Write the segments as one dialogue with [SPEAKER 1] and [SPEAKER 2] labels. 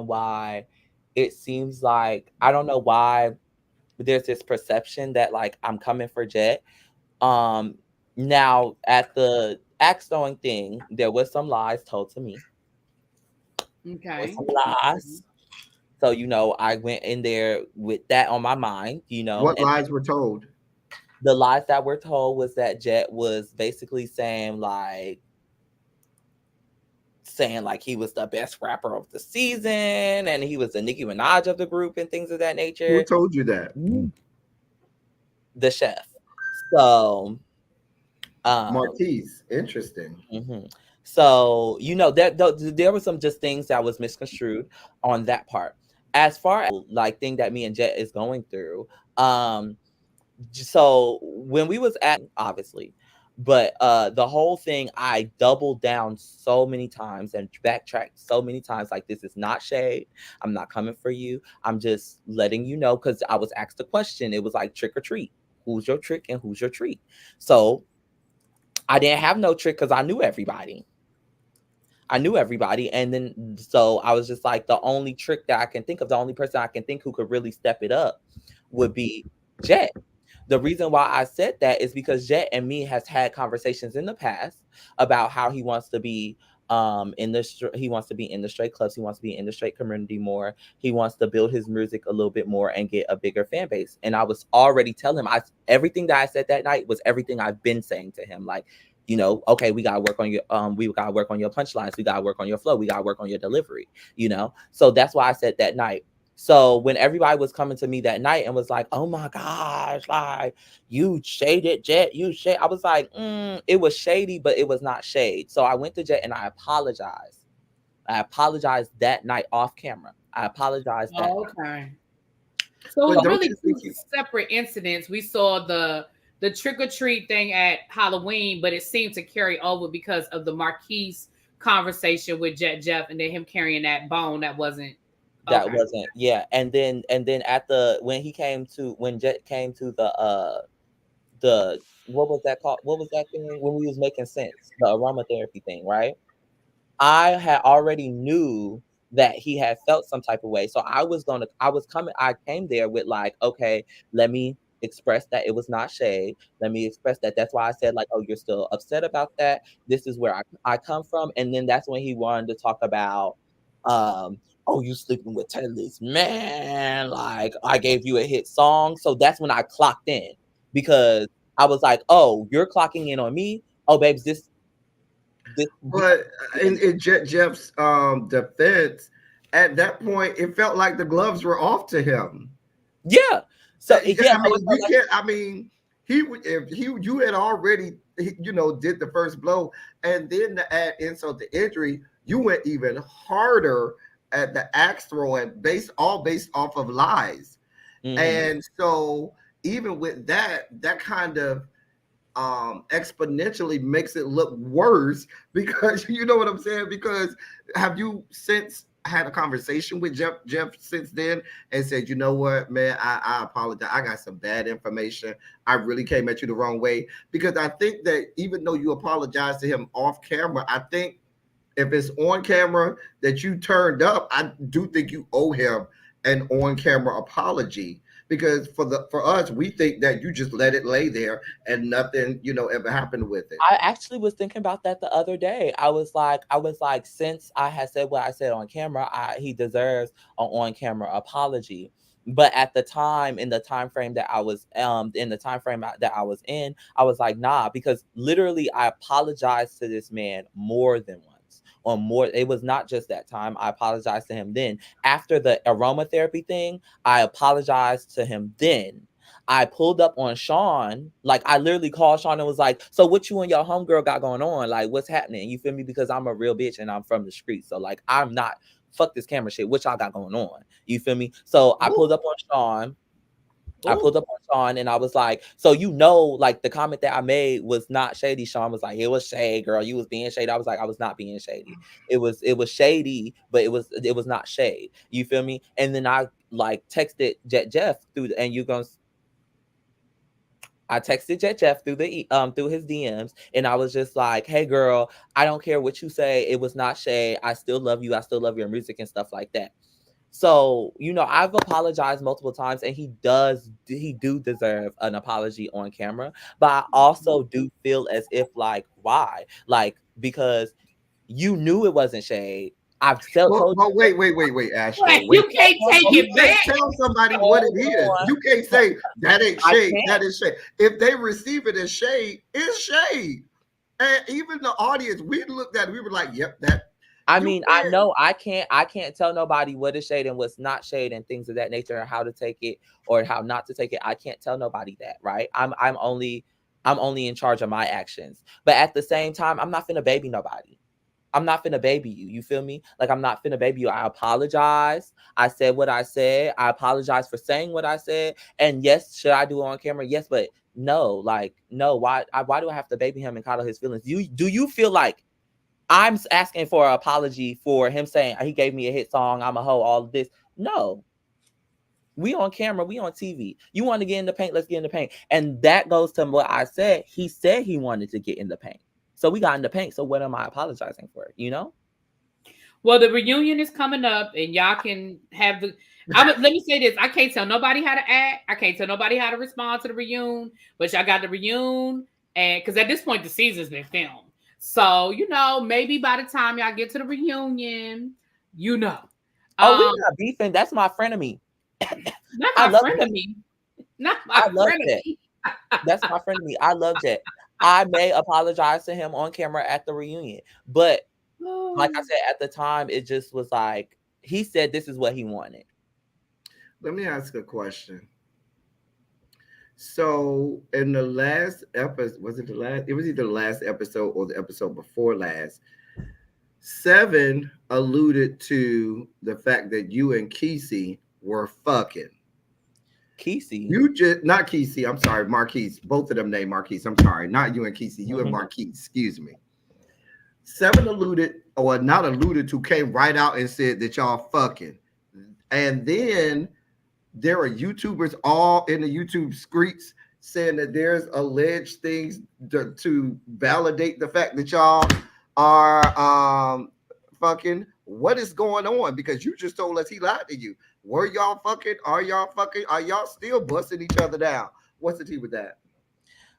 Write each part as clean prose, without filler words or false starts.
[SPEAKER 1] why it seems like I don't know why there's this perception that like I'm coming for Jet. Um Now at the axe throwing thing, there was some lies told to me. There was
[SPEAKER 2] Okay.
[SPEAKER 1] some lies. So, I went in there with that on my mind,
[SPEAKER 3] What
[SPEAKER 1] and
[SPEAKER 3] lies were told?
[SPEAKER 1] the lies that were told was that Jet was basically saying like he was the best rapper of the season and he was the Nicki Minaj of the group and things of that
[SPEAKER 3] Who
[SPEAKER 1] nature.
[SPEAKER 3] told you that?
[SPEAKER 1] The chef. So, um,
[SPEAKER 3] Marquise. Interesting.
[SPEAKER 1] mhm. So that there were some just things that was misconstrued on that part. As far as like thing that me and Jet is going through, um, so when we was at obviously, but the whole thing I doubled down so many times and backtracked so many times, like this is not shade. I'm not coming for you. I'm just letting you know because I was asked a question. It was like trick or treat. Who's your trick and who's your treat? So I didn't have no trick because I knew everybody. I knew everybody. And then so I was just like the only trick that I can think of, the only person I can think who could really step it up would be Jet. The reason why I said that is because Jet and me has had conversations in the past about how he wants to be he wants to be in the straight clubs, he wants to be in the straight community more. He wants to build his music a little bit more and get a bigger fan base. And I was already telling him everything that I said that night was everything I've been saying to him. Like, okay, we gotta work on your punchlines, we gotta work on your flow, we gotta work on your delivery, So that's why I said that night. So when everybody was coming to me that night and was like, "Oh my gosh, like you shaded Jet, I was like, it was shady, but it was not shade. So I went to Jet and I apologized. I apologized that night off camera. I apologized that night.
[SPEAKER 2] Okay. So it
[SPEAKER 3] But
[SPEAKER 2] was
[SPEAKER 3] don't
[SPEAKER 2] really
[SPEAKER 3] you
[SPEAKER 2] two
[SPEAKER 3] think you?
[SPEAKER 2] separate incidents. We saw the trick or treat thing at Halloween, but it seemed to carry over because of the Marquise conversation with Jet Jeff and then him carrying that bone that wasn't
[SPEAKER 1] That
[SPEAKER 2] okay.
[SPEAKER 1] wasn't, yeah. And then at the when Jet came to the what was that called? What was that thing when we was making sense? The aromatherapy thing, right? I had already knew that he had felt some type of way. So I came there with like, okay, let me express that it was not shade. Let me express that. That's why I said like, oh, you're still upset about that. This is where I come from. And then that's when he wanted to talk about, oh, you sleeping with Teddy's man. Like I gave you a hit song. So that's when I clocked in because I was like, oh, you're clocking in on me. Oh, babes, this we
[SPEAKER 3] But
[SPEAKER 1] in
[SPEAKER 3] in Jeff's defense, at that point, it felt like the gloves were off to him.
[SPEAKER 1] Yeah. So
[SPEAKER 3] Yeah,
[SPEAKER 1] yeah,
[SPEAKER 3] I
[SPEAKER 1] I was
[SPEAKER 3] mean, you can't. I mean, if you had already, did the first blow, and then to add insult to injury, you went even harder at the axe throwing, based off of lies.
[SPEAKER 1] mhm.
[SPEAKER 3] And so, even with that, that kind of exponentially makes it look worse because you know what I'm saying. Because have you since had a conversation with Jeff since then and said, you know what, man, I apologize. I got some bad information. I really came at you the wrong way. Because I think that even though you apologized to him off camera, I think if it's on camera that you turned up, I do think you owe him an on camera apology. Because for us, we think that you just let it lay there and nothing, ever happened with it.
[SPEAKER 1] I actually was thinking about that the other day. I was like, since I had said what I said on camera, he deserves an on-camera apology. But at the time, in the time frame that I was that I was in, I was like, nah, because literally I apologized to this man more than once. Or more, it was not just that time. I apologized to him then. After the aromatherapy thing, I apologized to him then. I pulled up on Sean. Like I literally called Sean and was like, "So what you and your homegirl got going on? Like what's happening?" You feel me? Because I'm a real bitch and I'm from the street. So like I'm not fuck this camera shit. What y'all got going on? You feel me? So I
[SPEAKER 2] Ooh,
[SPEAKER 1] pulled up on Sean. I
[SPEAKER 2] ooh.
[SPEAKER 1] pulled up on Sean and I was like, so like the comment that I made was not shady. Sean was like, it was shade, girl. You was being shady. I was like, I was not being shady. It was shady, but it was not shade. You feel me? And then I like texted Jeff through and you gonna I texted Jet Jeff through through his DMs, and I was just like, "Hey, girl, I don't care what you say. It was not shade. I still love you. I still love your music and stuff like that." So, I've apologized multiple times, and he do deserve an apology on camera. But I also do feel as if, like, why? Like, because you knew it wasn't shade. I've told
[SPEAKER 3] But wait, Astro.
[SPEAKER 2] Like,
[SPEAKER 3] Wait.
[SPEAKER 2] you can't take
[SPEAKER 3] You
[SPEAKER 2] it
[SPEAKER 3] can't
[SPEAKER 2] back.
[SPEAKER 3] tell somebody what it
[SPEAKER 1] hold
[SPEAKER 3] is.
[SPEAKER 1] on.
[SPEAKER 3] You can't say that ain't
[SPEAKER 1] I
[SPEAKER 3] shade.
[SPEAKER 1] can't.
[SPEAKER 3] That is shade. If they receive it as shade, it's shade. And even the audience, we looked at it, we were like, "Yep, that."
[SPEAKER 1] I
[SPEAKER 3] You
[SPEAKER 1] mean, I
[SPEAKER 3] can't.
[SPEAKER 1] know I can't tell nobody what is shade and what's not shade and things of that nature and how to take it or how not to take it. I can't tell nobody that, right? I'm only in charge of my actions. But at the same time, I'm not finna baby nobody. I'm not finna baby you. You feel me? Like, I'm not finna baby you. I apologize. I said what I said. I apologize for saying what I said. And yes, should I do it on camera? Yes, but no, like, no. Why do I have to baby him and coddle his feelings? Do you feel like I'm asking for an apology for him saying he gave me a hit song, I'm a hoe, all of this? No. We on camera, we on TV. You want to get in the paint, let's get in the paint. And that goes to what I said. He said he wanted to get in the paint. So we got in the paint. So what am I apologizing for?
[SPEAKER 2] Well, the reunion is coming up, and y'all can have the. Let me say this: I can't tell nobody how to act. I can't tell nobody how to respond to the reunion. But y'all got the reunion, and because at this point the season's been filmed, so maybe by the time y'all get to the reunion, you know,
[SPEAKER 1] Oh, we
[SPEAKER 2] um,
[SPEAKER 1] not beefing. That's my friend of me.
[SPEAKER 2] not
[SPEAKER 1] I
[SPEAKER 2] my
[SPEAKER 1] love
[SPEAKER 2] friend
[SPEAKER 1] Jet.
[SPEAKER 2] of me, not my
[SPEAKER 1] I love
[SPEAKER 2] friend of
[SPEAKER 1] Jet.
[SPEAKER 2] me.
[SPEAKER 1] That's my friend of me. I love Jet. I may apologize to him on camera at the reunion. But like I said, at the time, it just was like he said this is what he wanted.
[SPEAKER 3] Let me ask a question. So in the last episode, was it the last? It was either the last episode or the episode before last. Seven alluded to the fact that you and Kesey were fucking.
[SPEAKER 1] Kesey.
[SPEAKER 3] You just not Kesey. I'm sorry, Marquise. Both of them named Marquise. I'm sorry, not you and Kesey. You and Marquise. Excuse me. Seven alluded, or not alluded to, came right out and said that y'all fucking. And then there are YouTubers all in the YouTube streets saying that there's alleged things to validate the fact that y'all are fucking. What is going on? Because you just told us he lied to you. Were y'all fucking? Are y'all fucking? Are y'all still busting each other down? What's the tea with that?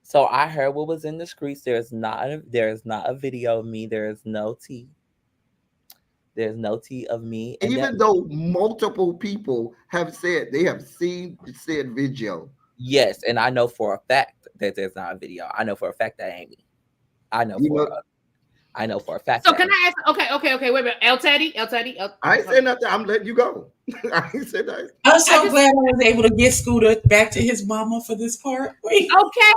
[SPEAKER 1] So I heard what was in the streets. There is not a video of me. There is no tea. There's no tea of me and that.
[SPEAKER 3] Even though multiple people have said they have seen said video.
[SPEAKER 1] Yes, and I know for a fact that there's not a video. I know for a fact that ain't me. I know
[SPEAKER 3] You
[SPEAKER 1] for
[SPEAKER 3] know,
[SPEAKER 1] a, I know for a fact
[SPEAKER 2] So
[SPEAKER 1] that
[SPEAKER 2] can
[SPEAKER 1] ain't me.
[SPEAKER 2] I ask? Okay. Wait a minute. El Teddy.
[SPEAKER 3] I ain't saying nothing. I'm letting you go. I ain't saying nothing.
[SPEAKER 4] I'm
[SPEAKER 2] I
[SPEAKER 4] so
[SPEAKER 2] just
[SPEAKER 4] glad I was able to get Scooter back to his mama for this part. Wait.
[SPEAKER 2] okay.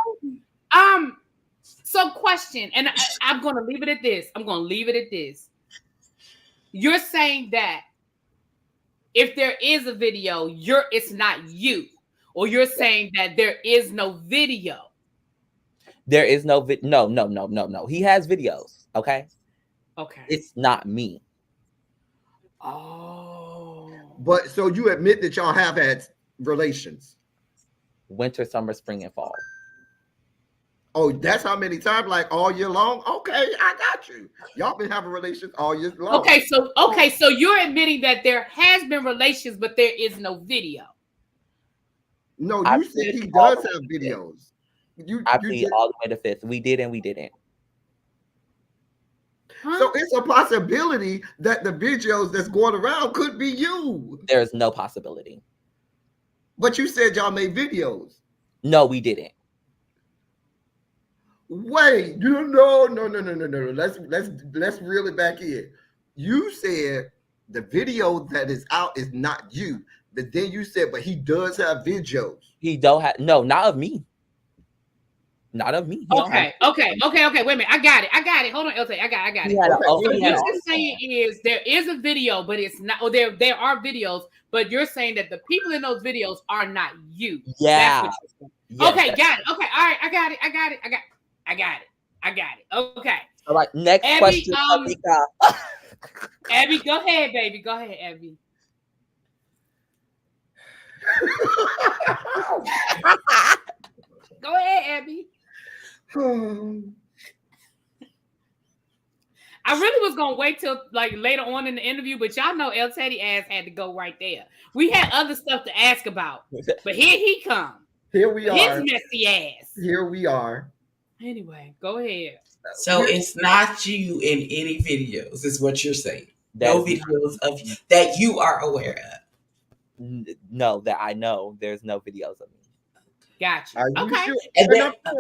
[SPEAKER 2] So question, and I'm going to leave it at this. You're saying that if there is a video, it's not you, or you're saying that there is no video.
[SPEAKER 1] There is no no. He has videos. Okay,
[SPEAKER 2] Okay.
[SPEAKER 1] it's not me.
[SPEAKER 2] Oh.
[SPEAKER 3] But so you admit that y'all have had relations.
[SPEAKER 1] Winter, summer, spring, and fall.
[SPEAKER 3] Oh, that's how many times? Like all year long? Okay, I got you. Y'all been having relations all year long.
[SPEAKER 2] So you're admitting that there has been relations, but there is no video.
[SPEAKER 3] No,
[SPEAKER 1] I
[SPEAKER 3] you said
[SPEAKER 1] plead
[SPEAKER 3] he
[SPEAKER 1] all
[SPEAKER 3] does
[SPEAKER 1] the way
[SPEAKER 3] have
[SPEAKER 1] to fifth.
[SPEAKER 3] videos. You
[SPEAKER 1] I
[SPEAKER 3] you
[SPEAKER 1] plead
[SPEAKER 3] did.
[SPEAKER 1] all the way to fifth. We did and we didn't.
[SPEAKER 2] Huh?
[SPEAKER 3] So it's a possibility that the videos that's going around could be you.
[SPEAKER 1] There's no possibility.
[SPEAKER 3] But you said y'all made videos.
[SPEAKER 1] No, we didn't.
[SPEAKER 3] Wait, no. Let's reel it back in. You said the video that is out is not you. But then you said, but he does have videos.
[SPEAKER 1] He don't have not of me. Not of me. He don't have.
[SPEAKER 2] Okay. Wait a minute. I got it. Hold on, LT. I got
[SPEAKER 1] He
[SPEAKER 2] it.
[SPEAKER 1] had a.
[SPEAKER 3] Okay,
[SPEAKER 1] Oh,
[SPEAKER 3] go
[SPEAKER 2] So
[SPEAKER 1] he
[SPEAKER 3] ahead.
[SPEAKER 1] had
[SPEAKER 2] what
[SPEAKER 1] an
[SPEAKER 2] you're saying
[SPEAKER 1] OnlyFans.
[SPEAKER 2] is there is a video, but it's not. Or there are videos, but you're saying that the people in those videos are not you. That's
[SPEAKER 1] Yeah.
[SPEAKER 2] what you're saying.
[SPEAKER 1] Yes.
[SPEAKER 2] Okay, got it. Okay, all right. I got it. Okay.
[SPEAKER 1] All right. Next
[SPEAKER 2] Abby,
[SPEAKER 1] question, Tamika.
[SPEAKER 2] Abby, go ahead, baby. Go ahead, Abby. Go ahead, Abby. I really was gonna wait till like later on in the interview, but y'all know El Teddy ass had to go right there. We had other stuff to ask about, but here he come
[SPEAKER 3] Here we
[SPEAKER 2] with his
[SPEAKER 3] are.
[SPEAKER 2] messy ass.
[SPEAKER 3] Here we are.
[SPEAKER 2] Anyway, go ahead.
[SPEAKER 4] So it's not you in any videos, is what you're saying.
[SPEAKER 1] That
[SPEAKER 4] No
[SPEAKER 1] is
[SPEAKER 4] videos of that you are aware
[SPEAKER 1] no, that I know. There's no videos of me.
[SPEAKER 2] Got you.
[SPEAKER 3] Are you
[SPEAKER 2] Okay.
[SPEAKER 3] sure?
[SPEAKER 4] of. And
[SPEAKER 3] And I'm
[SPEAKER 4] that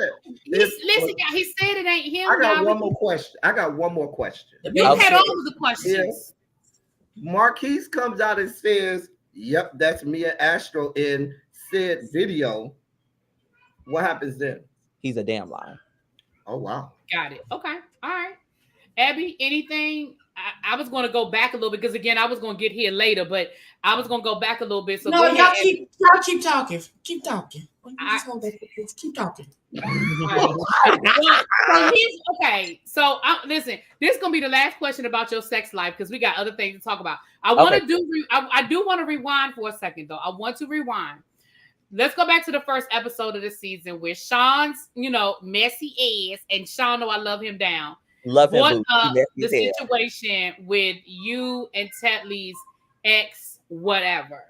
[SPEAKER 3] saying,
[SPEAKER 2] Listen, y'all, he said it ain't him.
[SPEAKER 3] I got
[SPEAKER 2] Y'all,
[SPEAKER 3] one more question. I got one more question.
[SPEAKER 4] the
[SPEAKER 2] you
[SPEAKER 4] baby
[SPEAKER 2] had
[SPEAKER 1] Okay.
[SPEAKER 2] all
[SPEAKER 4] said,
[SPEAKER 2] of the questions.
[SPEAKER 3] Marquise comes out and says, "Yep, that's me and Astro in said video." What happens then?
[SPEAKER 1] He's a damn lie.
[SPEAKER 3] Oh wow.
[SPEAKER 2] Got it. Okay. All right. Abby, anything? I was going to go back a little bit because again, I was going to get here later, but I was going to go back a little bit. So
[SPEAKER 4] no,
[SPEAKER 2] go ahead, Abby.
[SPEAKER 4] y'all keep talking. Keep talking.
[SPEAKER 2] I,
[SPEAKER 4] Just hold that. Keep talking.
[SPEAKER 2] Right. Well, so here's okay. So listen, this is gonna be the last question about your sex life because we got other things to talk about. I want
[SPEAKER 1] Okay.
[SPEAKER 2] to do. I do want to rewind for a second though. I want to rewind. Let's go back to the first episode of the season where Sean's, messy ass, and Sean know I love him down.
[SPEAKER 1] Love him,
[SPEAKER 2] Brought
[SPEAKER 1] boo. He
[SPEAKER 2] up
[SPEAKER 1] messy
[SPEAKER 2] the
[SPEAKER 1] as hell.
[SPEAKER 2] situation with you and Tetley's ex, whatever.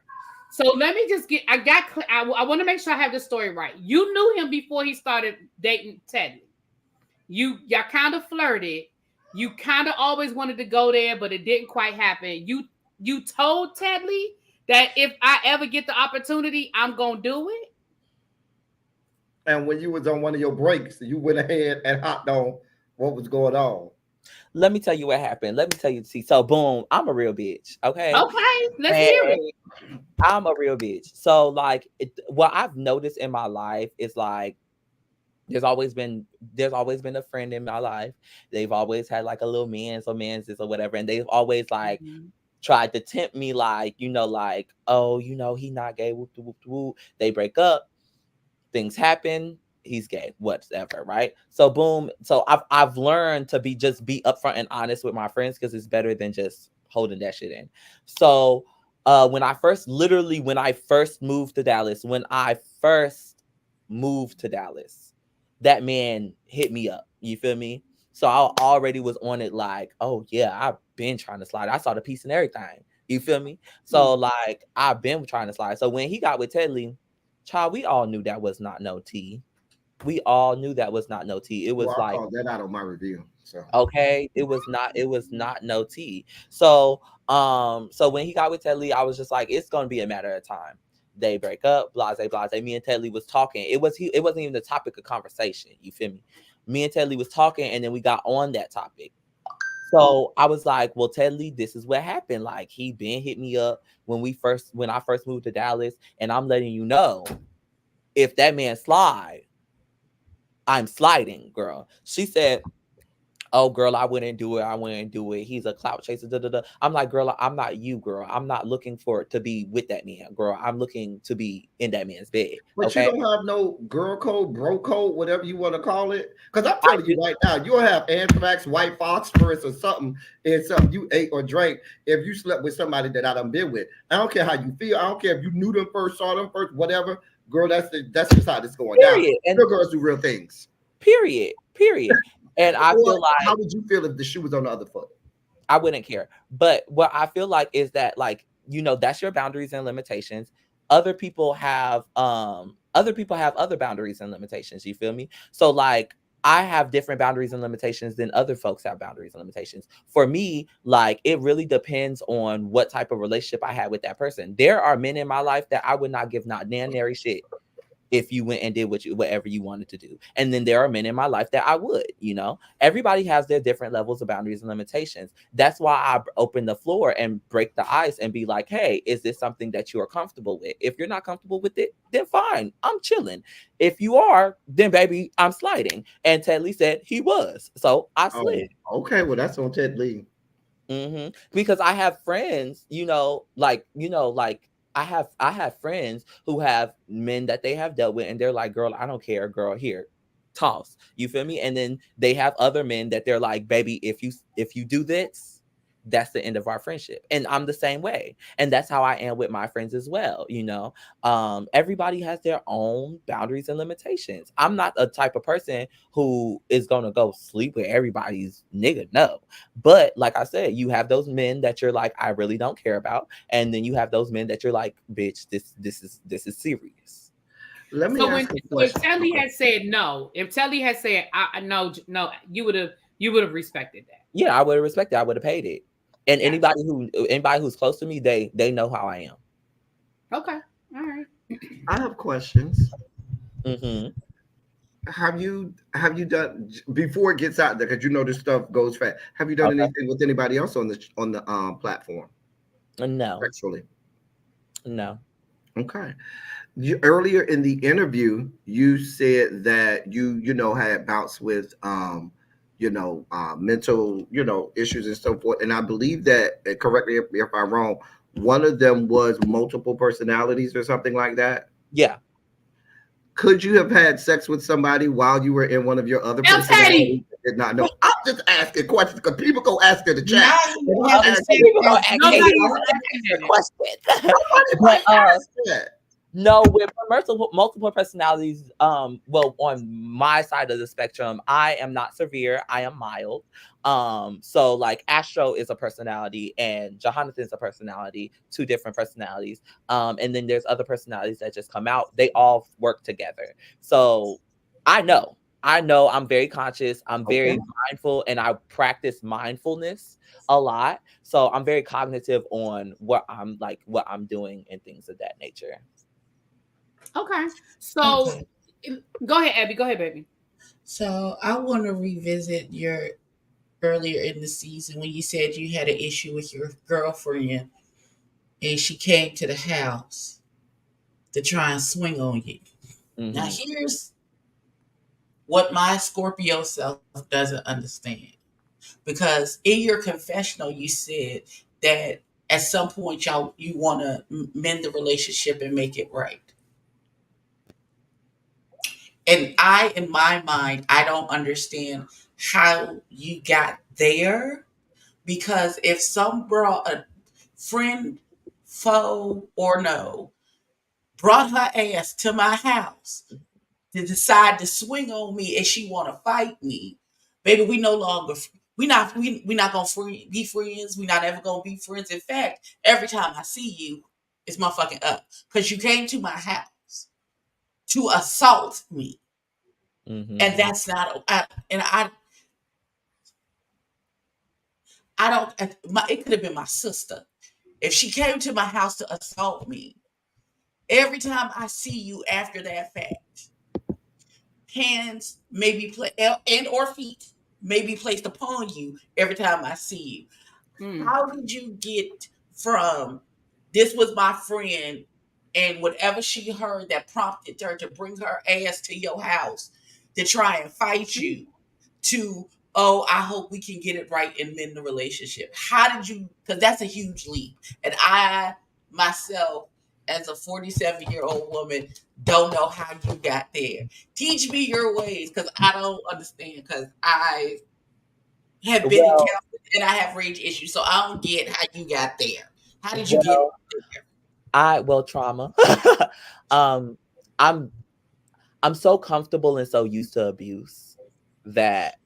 [SPEAKER 2] So let me just get. I want to make sure I have the story right. You knew him before he started dating Teddy. Y'all kind of flirted. You kind of always wanted to go there, but it didn't quite happen. You told Tedley that if I ever get the opportunity, I'm gonna do it.
[SPEAKER 3] And when you was on one of your breaks, you went ahead and hopped on what was going on.
[SPEAKER 1] Let me tell you what happened. Let me tell you. See, so boom, I'm a real bitch. Okay.
[SPEAKER 2] Okay, let's
[SPEAKER 1] And
[SPEAKER 2] hear it.
[SPEAKER 1] I'm a real bitch. So like, what I've noticed in my life is like, there's always been a friend in my life. They've always had like a little man's this or whatever, and they've always like
[SPEAKER 2] Mhm.
[SPEAKER 1] tried to tempt me, like, like, oh, he not gay, whoop de whoop de whoop. They break up, things happen, he's gay, whatever, right? So boom. So I've learned to be upfront and honest with my friends because it's better than just holding that shit in. So when I first moved to Dallas, that man hit me up. You feel me? So I already was on it like, oh yeah, I've been trying to slide. I saw the piece and everything. You feel me? So like I've been trying to slide. So when he got with Ted Lee, child, we all knew that was not no tea. We all knew that was not no tea. It
[SPEAKER 3] Well,
[SPEAKER 1] was
[SPEAKER 3] I
[SPEAKER 1] like,
[SPEAKER 3] called that out on my review. So
[SPEAKER 1] okay, it was not no tea. So when he got with Ted Lee, I was just like, it's gonna be a matter of time. They break up, blase, blase. Me and Ted Lee was talking. It wasn't even the topic of conversation. You feel me? Me and Ted Lee was talking, and then we got on that topic. So I was like, well, Ted Lee, this is what happened. Like, he been hit me up when I first moved to Dallas, and I'm letting you know, if that man slide, I'm sliding, girl. She said, oh, girl, I wouldn't do it. I wouldn't do it. He's a clout chaser. Da, da, da. I'm like, girl, I'm not you, girl. I'm not looking to be with that man, girl. I'm looking to be in that man's bed.
[SPEAKER 3] but you
[SPEAKER 1] Okay.
[SPEAKER 3] don't have no girl code, bro code, whatever you want to call it. Because I'm
[SPEAKER 1] I
[SPEAKER 3] telling you right now, you'll have anthrax, white phosphorus, or something in something you ate or drank if you slept with somebody that I done been with. I don't care how you feel. I don't care if you knew them first, saw them first, whatever. Girl, that's just how this going down.
[SPEAKER 1] period. And
[SPEAKER 3] Real girls do real things.
[SPEAKER 1] period. And I
[SPEAKER 3] Or
[SPEAKER 1] feel like
[SPEAKER 3] how would you feel if the shoe was on the other foot?
[SPEAKER 1] I wouldn't care. But what I feel like is that, like, that's your boundaries and limitations. Other people have other boundaries and limitations. You feel me? So like, I have different boundaries and limitations than other folks have boundaries and limitations. For me, like, it really depends on what type of relationship I had with that person. There are men in my life that I would not give not nary shit if you went and did whatever you wanted to do. And then there are men in my life that I would, everybody has their different levels of boundaries and limitations. That's why I open the floor and break the ice and be like, hey, is this something that you are comfortable with? If you're not comfortable with it, then fine, I'm chilling. If you are, then baby, I'm sliding. And Ted Lee said he was. So I slid.
[SPEAKER 3] Okay, well, that's on Ted Lee.
[SPEAKER 1] Because I have friends, like I have friends who have men that they have dealt with, and they're like, girl, I don't care, girl, here, toss. You feel me? And then they have other men that they're like, baby, if you do this, that's the end of our friendship. And I'm the same way. And that's how I am with my friends as well, you know. Everybody has their own boundaries and limitations. I'm not a type of person who is gonna go sleep with everybody's nigga. No. But like I said, you have those men that you're like, I really don't care about. And then you have those men that you're like, bitch, this is serious.
[SPEAKER 3] Let me
[SPEAKER 2] So when
[SPEAKER 3] ask a
[SPEAKER 2] so if
[SPEAKER 3] question.
[SPEAKER 2] Telly
[SPEAKER 3] Okay.
[SPEAKER 2] had said no, if Telly had said I no no, you would have respected that.
[SPEAKER 1] Yeah, I would have respected, I would have paid it. And
[SPEAKER 2] Gotcha.
[SPEAKER 1] anybody who's close to me, they know how I am.
[SPEAKER 2] Okay. All right.
[SPEAKER 3] I have questions.
[SPEAKER 1] Hmm.
[SPEAKER 3] Have you done before it gets out there? Because you know this stuff goes fast. Have you done
[SPEAKER 1] Okay.
[SPEAKER 3] anything with anybody else on the platform
[SPEAKER 1] No,
[SPEAKER 3] sexually?
[SPEAKER 1] no.
[SPEAKER 3] Okay. Earlier in the interview, you said that you know had bouts with mental issues and so forth, and I believe that correct me if I'm wrong. One of them was multiple personalities or something like that.
[SPEAKER 1] Yeah.
[SPEAKER 3] Could you have had sex with somebody while you were in one of your other
[SPEAKER 2] Now,
[SPEAKER 3] personalities
[SPEAKER 2] Teddy,
[SPEAKER 3] that did not know? I'm just asking questions because people go ask in the chat.
[SPEAKER 4] Now
[SPEAKER 3] And
[SPEAKER 4] you
[SPEAKER 3] I'm
[SPEAKER 4] having
[SPEAKER 3] asking,
[SPEAKER 4] sex
[SPEAKER 1] People gonna
[SPEAKER 4] as
[SPEAKER 1] ask
[SPEAKER 2] nobody
[SPEAKER 1] me
[SPEAKER 2] is
[SPEAKER 1] the
[SPEAKER 2] asking that.
[SPEAKER 1] question.
[SPEAKER 3] somebody
[SPEAKER 1] But
[SPEAKER 3] might ask that.
[SPEAKER 1] no, with multiple personalities, well, on my side of the spectrum, I am not severe, I am mild. So like Astro is a personality and Jonathan's a personality, two different personalities. And then there's other personalities that just come out. They all work together. So I know. I know I'm very conscious, I'm
[SPEAKER 3] Okay.
[SPEAKER 1] very mindful, and I practice mindfulness a lot. So I'm very cognitive on what I'm doing and things of that nature.
[SPEAKER 2] Okay. So
[SPEAKER 4] okay.
[SPEAKER 2] go ahead, Abby. Go ahead, baby.
[SPEAKER 4] So I want to revisit your earlier in the season when you said you had an issue with your girlfriend and she came to the house to try and swing on you. Now
[SPEAKER 1] Hmm.
[SPEAKER 4] here's what my Scorpio self doesn't understand. Because in your confessional you said that at some point y'all you want to mend the relationship and make it right. And I, in my mind, I don't understand how you got there, because if some brought a friend, foe, or no, brought her ass to my house to decide to swing on me and she want to fight me, baby, we no longer we not gonna be friends. We not ever gonna be friends. In fact, every time I see you, it's motherfucking up because you came to my house to assault me, and
[SPEAKER 1] Hmm.
[SPEAKER 4] that's not. I don't. It could have been my sister if she came to my house to assault me. Every time I see you after that fact, hands maybe play and or feet may be placed upon you every time I see you.
[SPEAKER 2] Hmm.
[SPEAKER 4] How did you get from this was my friend and whatever she heard that prompted her to bring her ass to your house to try and fight you to, oh, I hope we can get it right and mend the relationship? How did you, because that's a huge leap. And I myself, as a 47-year-old woman, don't know how you got there. Teach me your ways because I don't understand, because I have been in
[SPEAKER 1] Well,
[SPEAKER 4] counseling and I have rage issues. So I don't get how you got there. How did you get
[SPEAKER 1] well,
[SPEAKER 4] there?
[SPEAKER 1] trauma. um, I'm I'm so comfortable and so used to abuse that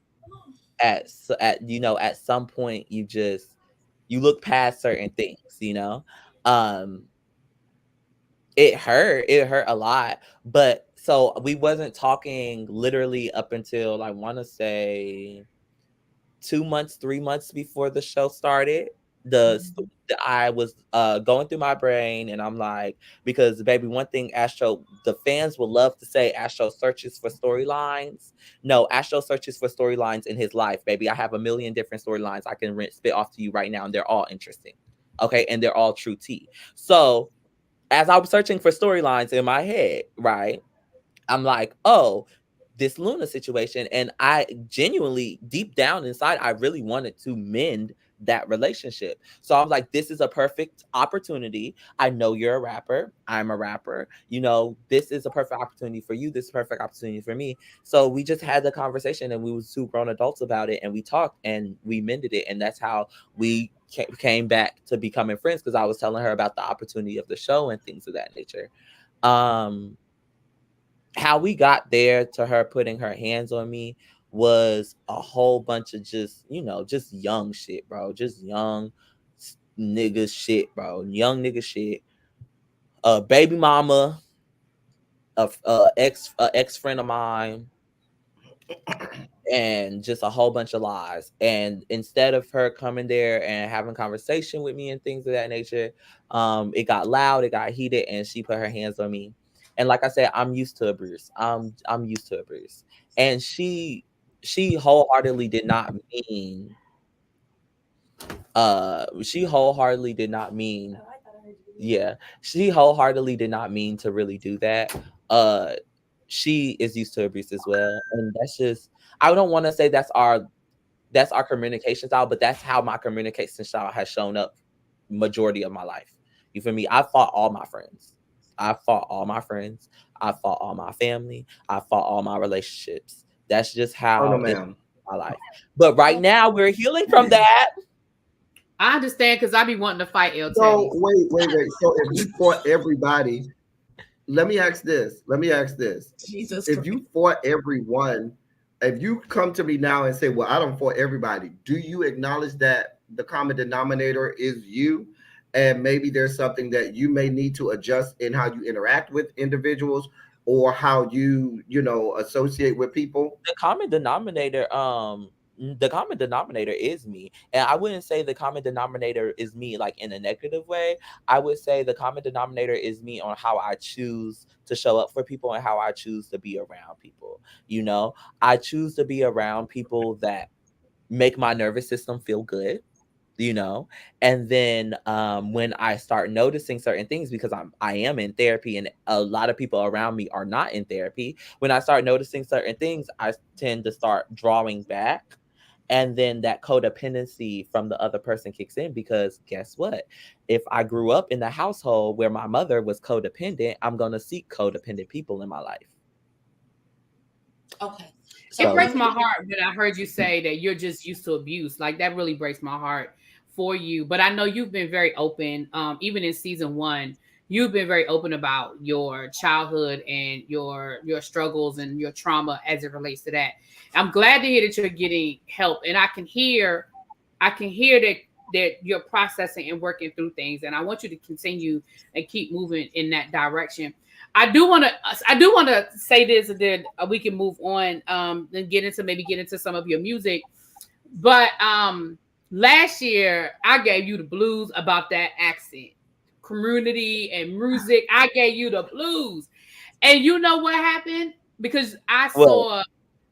[SPEAKER 1] at some point you look past certain things, you know. Um, it hurt a lot, but so we wasn't talking literally up until I want to say 2 months, 3 months before the show started.
[SPEAKER 4] Mhm.
[SPEAKER 1] I was going through my brain, and I'm like, because baby, one thing Astro, the fans will love to say Astro searches for storylines. No, Astro searches for storylines in his life, baby. I have a million different storylines I can spit off to you right now, and they're all interesting. Okay, and they're all true tea. So as I was searching for storylines in my head, right? I'm like, oh, this Luna situation. And I genuinely, deep down inside, I really wanted to mend that relationship. So I'm like, this is a perfect opportunity. I know you're a rapper. I'm a rapper. This is a perfect opportunity for you. This is a perfect opportunity for me. So we just had the conversation and we was two grown adults about it and we talked and we mended it. And that's how we came back to becoming friends because I was telling her about the opportunity of the show and things of that nature. Um, how we got there to her putting her hands on me was a whole bunch of just young shit, bro. Just young nigga shit, bro. Young nigga shit. Baby mama, ex friend of mine, and just a whole bunch of lies. And instead of her coming there and having conversation with me and things of that nature, it got loud, it got heated, and she put her hands on me. And like I said, I'm used to abuse. I'm used to abuse. And she wholeheartedly did not mean she wholeheartedly did not mean yeah, she wholeheartedly did not mean to really do that. Uh she is used to abuse as well. And that's just, I don't want to say that's our communication style, but that's how my communication style has shown up majority of my life. You feel me? I fought all my friends. I fought all my friends. I fought all my family. I fought all my relationships. That's just
[SPEAKER 3] Oh no,
[SPEAKER 1] how it's
[SPEAKER 3] ma'am.
[SPEAKER 1] my life. But right now we're healing from that.
[SPEAKER 2] I understand because I be wanting to fight El
[SPEAKER 3] So
[SPEAKER 2] Teddy.
[SPEAKER 3] wait. So if you fought everybody, let me ask this. Let me ask this.
[SPEAKER 4] Jesus
[SPEAKER 3] If
[SPEAKER 4] Christ.
[SPEAKER 3] you fought everyone, if you come to me now and say, "Well, I don't fought everybody," do you acknowledge that the common denominator is you, and maybe there's something that you may need to adjust in how you interact with individuals or how you associate with people?
[SPEAKER 1] the common denominator the common denominator is me, and I wouldn't say the common denominator is me like in a negative way. I would say the common denominator is me on how I choose to show up for people and how I choose to be around people. I choose to be around people that make my nervous system feel good, you know and then when I start noticing certain things, because I am in therapy and a lot of people around me are not in therapy. When I start noticing certain things, I tend to start drawing back, and then that codependency from the other person kicks in, because guess what? If I grew up in the household where my mother was codependent, I'm going to seek codependent people in my life.
[SPEAKER 4] Okay.
[SPEAKER 2] It
[SPEAKER 4] So
[SPEAKER 1] So
[SPEAKER 2] breaks
[SPEAKER 4] let
[SPEAKER 2] my
[SPEAKER 4] me.
[SPEAKER 2] heart when I heard you say that you're just used to abuse. Like that really breaks my heart for you. But I know you've been very open. Even in season one, you've been very open about your childhood and your struggles and your trauma as it relates to that. I'm glad to hear that you're getting help, and I can hear that you're processing and working through things, and I want you to continue and keep moving in that direction. I do want to say this, and then we can move on. Then get into some of your music. But last year I gave you the blues about that accent, community, and music. I gave you the blues, and you know what happened? Because I
[SPEAKER 1] well,
[SPEAKER 2] saw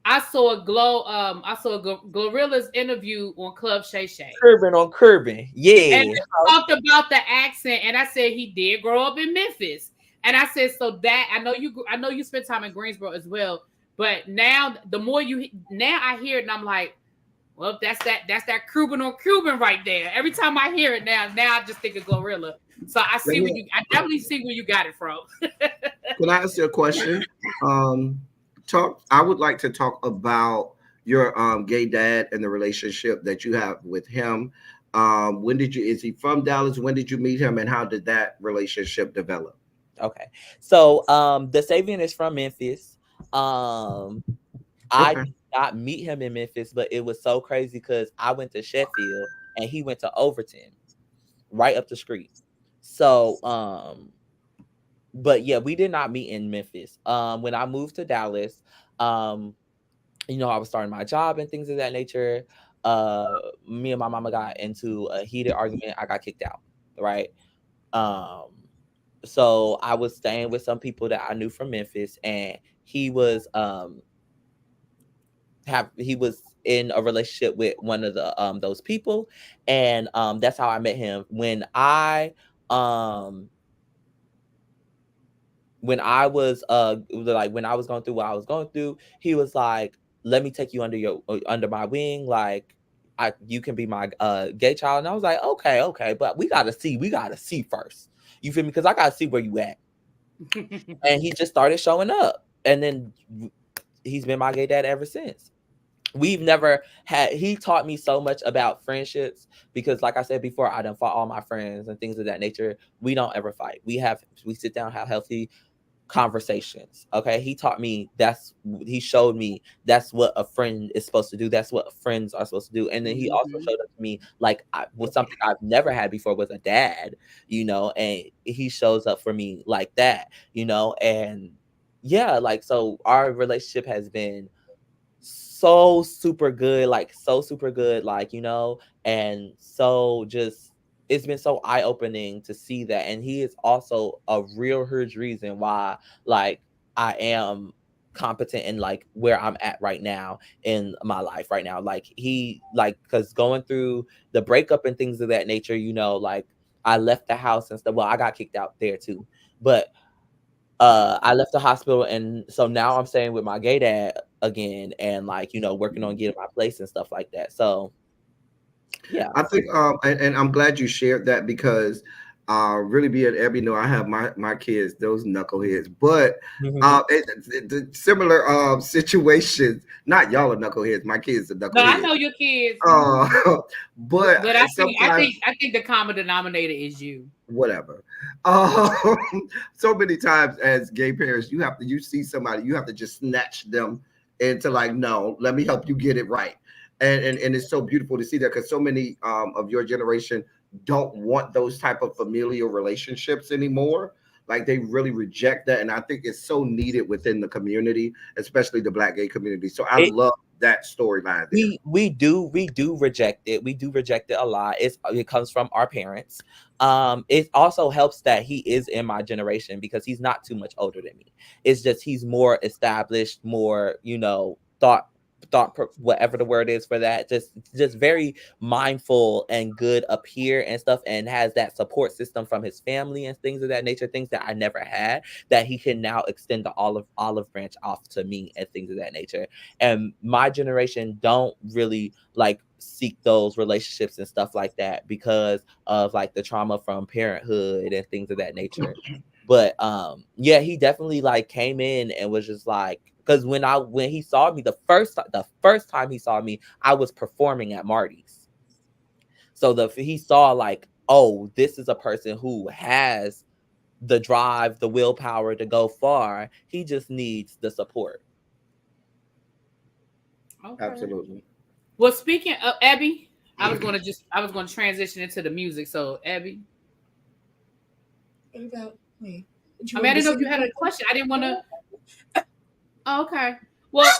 [SPEAKER 2] I saw a Gorilla's interview on Club Shay Shay.
[SPEAKER 1] curbing on curbing,
[SPEAKER 2] And
[SPEAKER 1] yeah.
[SPEAKER 2] I talked about the accent, and I said he did grow up in Memphis. And I said, so that I know you spent time in Greensboro as well. But now, the more now I hear it, and I'm like, well, that's that Cuban on Cuban right there. Every time I hear it now I just think of Glorilla. So
[SPEAKER 3] Let me
[SPEAKER 2] I definitely see where you got it from.
[SPEAKER 3] Can I ask you a question? Talk. I would like to talk about your gay dad and the relationship that you have with him. When did you? Is he from Dallas? When did you meet him, and how did that relationship develop?
[SPEAKER 1] Okay. So the Savian is from Memphis. Um I
[SPEAKER 3] Okay.
[SPEAKER 1] did not meet him in Memphis, but it was so crazy because I went to Sheffield and he went to Overton, right up the street. So but yeah, we did not meet in Memphis. When I moved to Dallas, um, I was starting my job and things of that nature. Me and my mama got into a heated argument. I got kicked out, right? Um, so I was staying with some people that I knew from Memphis, and he was he was in a relationship with one of the those people, and that's how I met him. When I was like when I was going through what I was going through, he was like, "Let me take you under my wing. Like, you can be my gay child. And I was like, okay, okay, but we gotta see first. You feel me? Because I gotta see where you at. And he just started showing up. And then he's been my gay dad ever since. We've never had He taught me so much about friendships because like I said before, I done fought all my friends and things of that nature. We don't ever fight. We sit down, have healthy conversations. Okay. He showed me that's what a friend is supposed to do. That's what friends are supposed to do. And then he also
[SPEAKER 2] Mhm.
[SPEAKER 1] showed up to me like with something I've never had before with a dad, and he shows up for me like that, and yeah, like so our relationship has been so super good, like so super good, like and so just it's been so eye opening to see that, and he is also a real huge reason why like I am competent in like where I'm at right now in my life right now. Like he like because going through the breakup and things of that nature, like I left the house and stuff. Well, I got kicked out there too, but I left the hospital, and so now I'm staying with my gay dad again, and like working on getting my place and stuff like that. So yeah.
[SPEAKER 3] I think, and I'm glad you shared that because, really being Abby, know I have my kids, those knuckleheads, but
[SPEAKER 1] Mhm.
[SPEAKER 3] the similar situations. Not y'all are knuckleheads. My kids are
[SPEAKER 2] No, I
[SPEAKER 3] knuckleheads.
[SPEAKER 2] know your kids.
[SPEAKER 3] Uh, but
[SPEAKER 2] But I think I
[SPEAKER 3] sometimes
[SPEAKER 2] think I think the common denominator is you.
[SPEAKER 3] whatever. Um, so many times as gay parents, you see somebody, you have to just snatch them into like, no, let me help you get it right. And it's so beautiful to see that because so many of your generation don't want those type of familial relationships anymore. Like they really reject that, and I think it's so needed within the community, especially the Black gay community. So I
[SPEAKER 1] It
[SPEAKER 3] love that storyline there.
[SPEAKER 1] we do reject it. We do reject it a lot. It comes from our parents. It also helps that he is in my generation because he's not too much older than me. It's just he's more established, more whatever the word is for that, just very mindful and good up here and stuff, and has that support system from his family and things of that nature, things that I never had, that he can now extend the olive branch off to me and things of that nature. And my generation don't really like seek those relationships and stuff like that because of like the trauma from parenthood and things of that nature. But yeah, he definitely like came in and was just like, because when he saw me the first time he saw me, I was performing at Marty's. So he saw like, oh, this is a person who has the drive, the willpower to go far. He just needs the support.
[SPEAKER 2] Okay.
[SPEAKER 3] Absolutely.
[SPEAKER 2] Well, speaking of Abby, I was going to transition into the music. So Abby,
[SPEAKER 4] What about me? Did you
[SPEAKER 2] I mean,
[SPEAKER 4] want
[SPEAKER 2] I
[SPEAKER 4] me to
[SPEAKER 2] didn't know
[SPEAKER 4] say
[SPEAKER 2] if you had a
[SPEAKER 4] anything?
[SPEAKER 2] question. I didn't want to. Oh, okay. Well,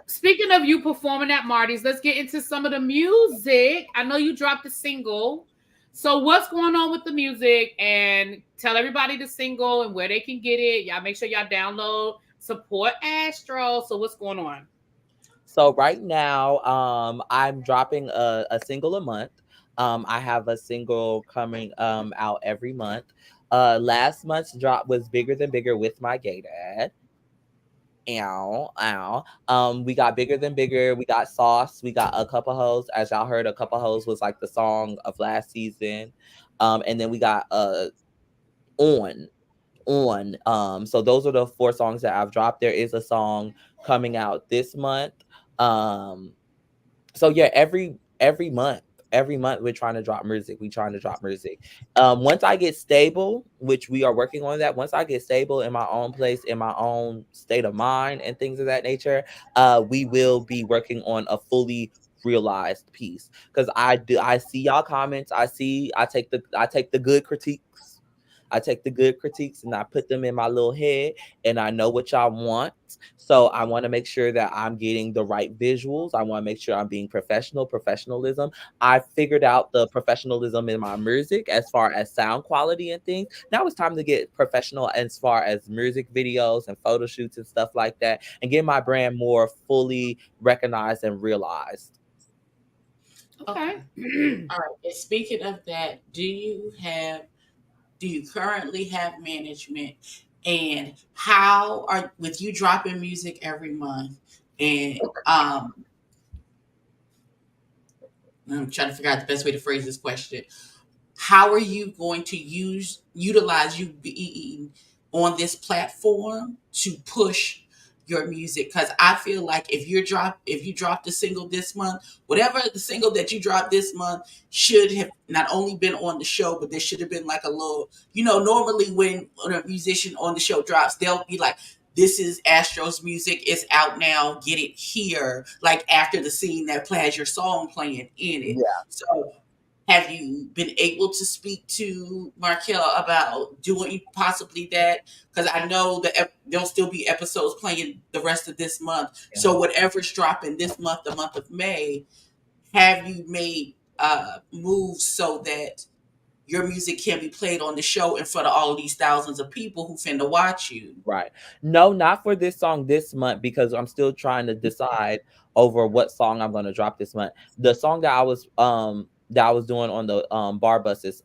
[SPEAKER 2] speaking of you performing at Marty's, let's get into some of the music. I know you dropped a single. So what's going on with the music? And tell everybody the single and where they can get it. Y'all make sure y'all download, support Astro. So what's going on?
[SPEAKER 1] So right now, I'm dropping a single a month. I have a single coming out every month. Last month's drop was Bigger Than Bigger with my gay dad. Ow, ow. We got Bigger Than Bigger. We got Sauce. We got A Couple Hoes. As y'all heard, A Couple Hoes was like the song of last season. And then we got On so those are the four songs that I've dropped. There is a song coming out this month. um so yeah, every month we're trying to drop music. Once I get stable, which we are working on that, once I get stable in my own place, in my own state of mind and things of that nature, we will be working on a fully realized piece. Because I see y'all comments. I take the good critiques. I take the good critiques and I put them in my little head, and I know what y'all want. So I want to make sure that I'm getting the right visuals. I want to make sure I'm being professionalism. I figured out the professionalism in my music as far as sound quality and things. Now it's time to get professional as far as music videos and photo shoots and stuff like that, and get my brand more fully recognized and realized.
[SPEAKER 2] Okay.
[SPEAKER 4] Okay. All right. And speaking of that, do you currently have management, and how are with you dropping music every month, and I'm trying to figure out the best way to phrase this question. How are you going to utilize you being on this platform to push your music? Because I feel like if you dropped a single this month, whatever the single that you dropped this month should have not only been on the show, but there should have been like a little, normally when a musician on the show drops, they'll be like, this is Astro's music, it's out now, get it here, like after the scene that plays your song playing in it.
[SPEAKER 1] Yeah.
[SPEAKER 4] So have you been able to speak to Markel about doing possibly that? Because I know that there'll still be episodes playing the rest of this month.
[SPEAKER 1] Yeah.
[SPEAKER 4] So whatever's dropping this month, the month of May, have you made moves so that your music can be played on the show in front of all of these thousands of people who finna watch you?
[SPEAKER 1] Right. No, not for this song this month because I'm still trying to decide over what song I'm gonna drop this month. The song that I was doing on the bar bus is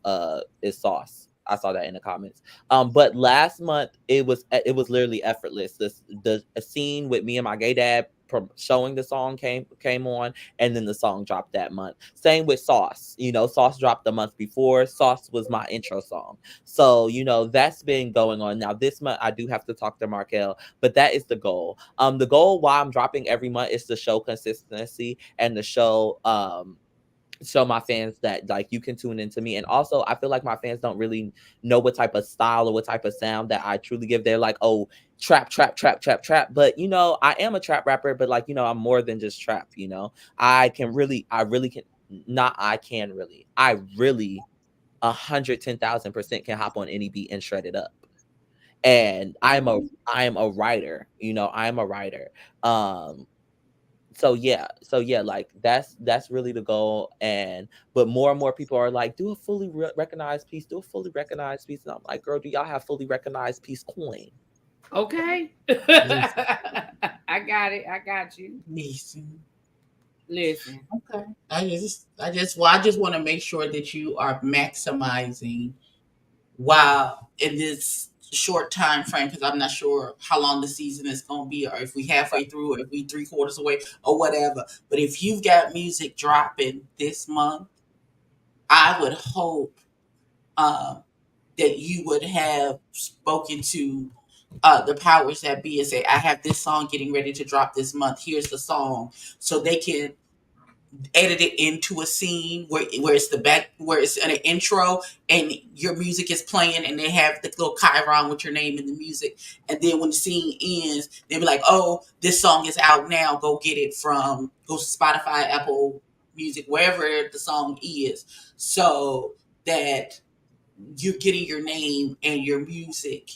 [SPEAKER 1] Sauce. I saw that in the comments. But last month it was literally effortless. The a scene with me and my gay dad showing the song came on, and then the song dropped that month. Same with Sauce. Sauce dropped the month before. Sauce was my intro song. So, that's been going on. Now, this month, I do have to talk to Markel, but that is the goal. The goal why I'm dropping every month is to show consistency and to show my fans that like you can tune into me. And also I feel like my fans don't really know what type of style or what type of sound that I truly give. They're like, oh, trap, trap, trap, trap, trap. But I am a trap rapper, but like, I'm more than just trap. I really can not I can really. I really 110,000% can hop on any beat and shred it up. And I am a writer, I am a writer. So yeah, like that's really the goal. But more and more people are like, do a fully recognized piece, do a fully recognized piece. And I'm like, girl, do y'all have fully recognized piece coin?
[SPEAKER 2] Okay.
[SPEAKER 4] Listen,
[SPEAKER 2] I got it. I got you.
[SPEAKER 4] listen.
[SPEAKER 2] Listen.
[SPEAKER 4] Okay. I just want to make sure that you are maximizing while in this short time frame, because I'm not sure how long the season is going to be, or if we halfway through, or if we three-quarters away, or whatever. But if you've got music dropping this month, I would hope um, that you would have spoken to the powers that be and say, I have this song getting ready to drop this month. Here's the song. So they can edit it into a scene where it's the back, where it's an intro and your music is playing, and they have the little chyron with your name in the music, and then when the scene ends they'll be like, oh, this song is out now, go get it from, go to Spotify, Apple Music, wherever the song is, so that you're getting your name and your music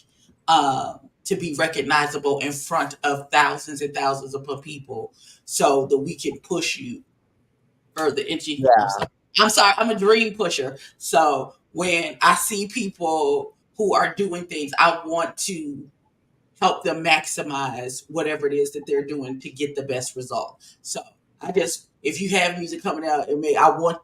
[SPEAKER 4] to be recognizable in front of thousands and thousands of people, so that we can push you further into. I'm
[SPEAKER 1] Yeah.
[SPEAKER 4] sorry. I'm sorry. I'm a dream pusher. So when I see people who are doing things, I want to help them maximize whatever it is that they're doing to get the best result. So if you have music coming out, I want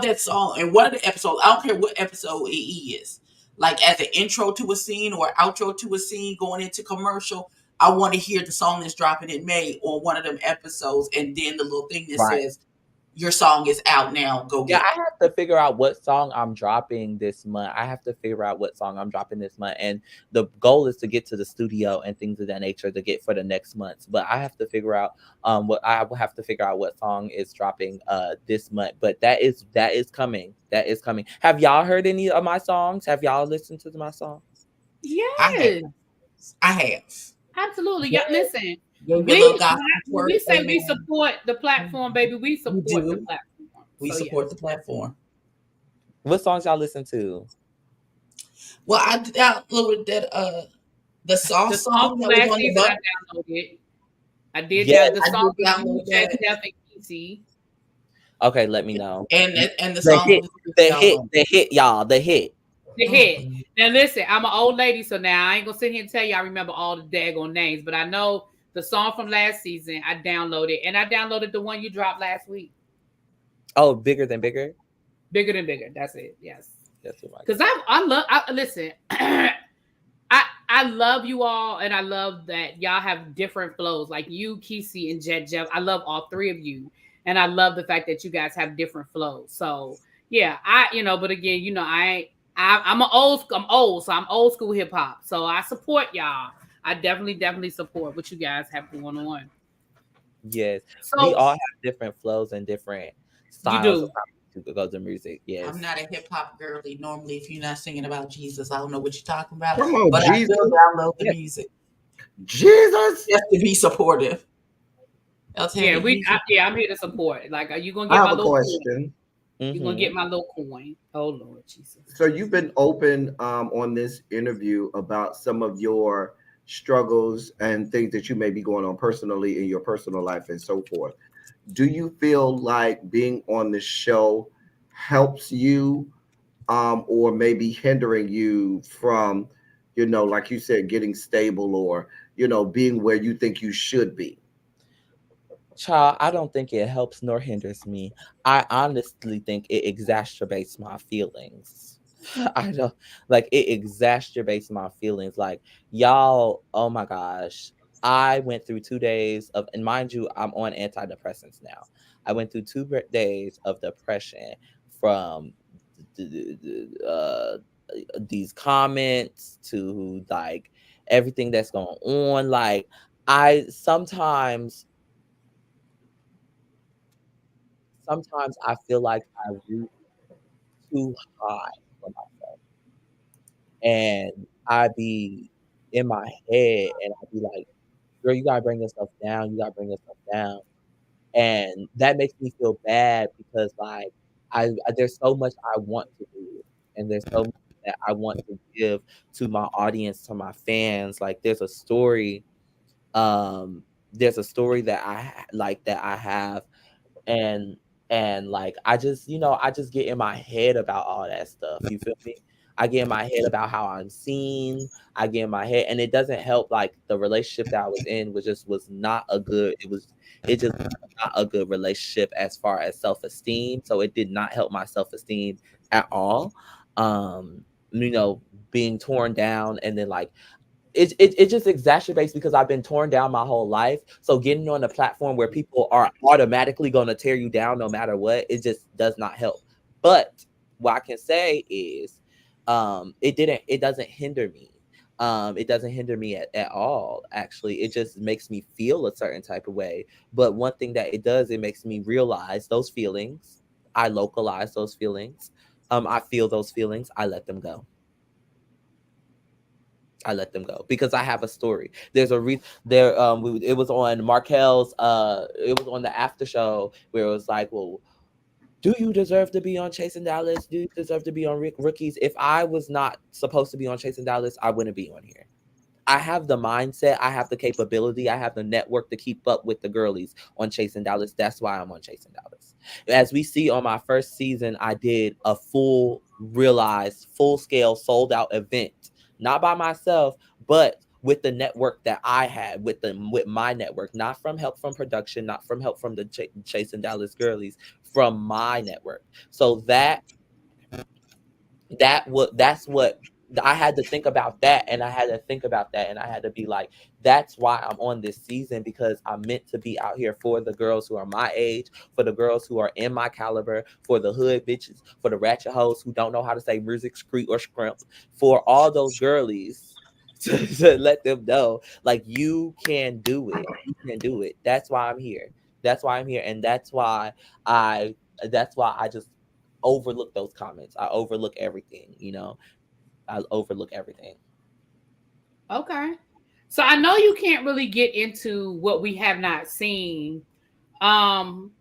[SPEAKER 4] that song in one of the episodes. I don't care what episode it is. Like as an intro to a scene or outro to a scene going into commercial, I want to hear the song that's dropping in May on one of them episodes, and then the little thing that
[SPEAKER 1] Right.
[SPEAKER 4] says your song is out now. Go
[SPEAKER 1] Yeah,
[SPEAKER 4] get
[SPEAKER 1] I
[SPEAKER 4] it.
[SPEAKER 1] have to figure out what song I'm dropping this month. I have to figure out what song I'm dropping this month. And the goal is to get to the studio and things of that nature to get for the next month. But I have to figure out what I will have to figure out what song is dropping this month. But that is coming. That is coming. Have y'all heard any of my songs? Have y'all listened to my songs?
[SPEAKER 4] I have.
[SPEAKER 2] Yes.
[SPEAKER 4] I have.
[SPEAKER 2] Absolutely. Yeah. Listen.
[SPEAKER 4] Your
[SPEAKER 2] We
[SPEAKER 4] little gospel
[SPEAKER 2] when
[SPEAKER 4] twerk.
[SPEAKER 2] we say we
[SPEAKER 4] Amen.
[SPEAKER 2] support the platform, baby, we
[SPEAKER 4] We
[SPEAKER 2] support the
[SPEAKER 4] do.
[SPEAKER 2] platform.
[SPEAKER 4] We
[SPEAKER 2] So
[SPEAKER 4] support
[SPEAKER 2] yes.
[SPEAKER 4] the platform.
[SPEAKER 1] What songs y'all listen to?
[SPEAKER 4] Well, I downloaded that the
[SPEAKER 2] The
[SPEAKER 4] sauce
[SPEAKER 2] song
[SPEAKER 4] song
[SPEAKER 2] from
[SPEAKER 4] that was
[SPEAKER 2] last
[SPEAKER 4] on the
[SPEAKER 2] season
[SPEAKER 4] bus.
[SPEAKER 2] I downloaded. I did
[SPEAKER 1] Yeah.
[SPEAKER 2] that. The
[SPEAKER 4] I
[SPEAKER 2] song
[SPEAKER 4] did
[SPEAKER 2] with you,
[SPEAKER 4] download
[SPEAKER 2] J.
[SPEAKER 4] that,
[SPEAKER 2] Jeff, and Casey.
[SPEAKER 1] Okay, let me know.
[SPEAKER 4] and the
[SPEAKER 1] The
[SPEAKER 4] song
[SPEAKER 1] hit,
[SPEAKER 4] was
[SPEAKER 1] the hit,
[SPEAKER 4] downloaded.
[SPEAKER 1] the hit, y'all, the hit.
[SPEAKER 2] The
[SPEAKER 4] Oh,
[SPEAKER 2] hit. Now listen, I'm an old lady, so now I ain't gonna sit here and tell you I remember all the daggone names, but I know the song from last season I downloaded, and I downloaded the one you dropped last week.
[SPEAKER 1] Oh, bigger than bigger.
[SPEAKER 2] Bigger than bigger. That's it. Yes.
[SPEAKER 1] That's what
[SPEAKER 2] Because I listen. I love you all, and I love that y'all have different flows. Like you, Kesey, and Jet Jeff. I love all three of you, and I love the fact that you guys have different flows. So yeah, but again, I'm old, so I'm old school hip hop. So I support y'all. I definitely support what you guys have going on.
[SPEAKER 1] Yes, we
[SPEAKER 2] So
[SPEAKER 1] all have different flows and different
[SPEAKER 2] you
[SPEAKER 1] styles of
[SPEAKER 2] do.
[SPEAKER 1] how to go to music.
[SPEAKER 4] I'm
[SPEAKER 1] Yes.
[SPEAKER 4] not a hip hop girly. Normally, if you're not singing about Jesus, I don't know what you're talking about.
[SPEAKER 3] Come on,
[SPEAKER 4] But I
[SPEAKER 3] Jesus.
[SPEAKER 4] will download the
[SPEAKER 1] Yes.
[SPEAKER 4] music
[SPEAKER 3] Jesus.
[SPEAKER 4] just to be supportive. I'll tell
[SPEAKER 2] Yeah,
[SPEAKER 4] you.
[SPEAKER 2] I'm here to support. Like, are you gonna
[SPEAKER 3] I
[SPEAKER 2] get
[SPEAKER 3] have
[SPEAKER 2] my
[SPEAKER 3] a
[SPEAKER 2] little coin?
[SPEAKER 3] question.
[SPEAKER 2] You gonna get
[SPEAKER 1] Mm-hmm.
[SPEAKER 2] my little coin? Oh Lord Jesus.
[SPEAKER 3] So you've been open on this interview about some of your struggles and things that you may be going on personally in your personal life and so forth. Do you feel like being on the show helps you, or maybe hindering you from, like you said, getting stable, or being where you think you should be?
[SPEAKER 1] Child, I don't think it helps nor hinders me. I honestly think it exacerbates my feelings. I don't like it exacerbates my feelings. Like, y'all, oh my gosh. I went through 2 days of, and mind you, I'm on antidepressants now. I went through days of depression from these comments to like everything that's going on. Like, I sometimes I feel like I reach too high for myself, and I be in my head, and I be like, "Girl, you gotta bring yourself down. You gotta bring yourself down." And that makes me feel bad because, like, there's so much I want to do, and there's so much that I want to give to my audience, to my fans. Like, um, there's a story that that I have, and like I just get in my head about all that stuff. You feel me? I get in my head about how I'm seen. I get in my head, and it doesn't help. Like, the relationship that I was in was not a good. It just was not a good relationship as far as self esteem. So it did not help my self esteem at all. Um, you know, being torn down, and then like it just exacerbates because I've been torn down my whole life. So getting on a platform where people are automatically going to tear you down no matter what, it just does not help. But what I can say is, it doesn't hinder me. It doesn't hinder me at all. Actually, it just makes me feel a certain type of way. But one thing that it does, it makes me realize those feelings. I localize those feelings. I feel those feelings. I let them go. I let them go because I have a story. There's a there. It was on Markel's. It was on the after show where it was like, well, do you deserve to be on Chasing Dallas? Do you deserve to be on Rookies? If I was not supposed to be on Chasing Dallas, I wouldn't be on here. I have the mindset, I have the capability, I have the network to keep up with the girlies on Chasing Dallas. That's why I'm on Chasing Dallas. As we see on my first season, I did a full scale, sold out event, not by myself, but with the network that I had, with my network, not from help from production, not from help from the Chasing Dallas girlies, from my network. So that's what I had to think about that, and I had to think about that, and I had to be like, that's why I'm on this season, because I'm meant to be out here for the girls who are my age, for the girls who are in my caliber, for the hood bitches, for the ratchet hoes who don't know how to say music, screet, or scrimp, for all those girlies to let them know, like, you can do it. You can do it. That's why I'm here. That's why I'm here, and I that's why I just overlook those comments. I overlook everything, I overlook everything.
[SPEAKER 2] Okay. So I know you can't really get into what we have not seen. Um,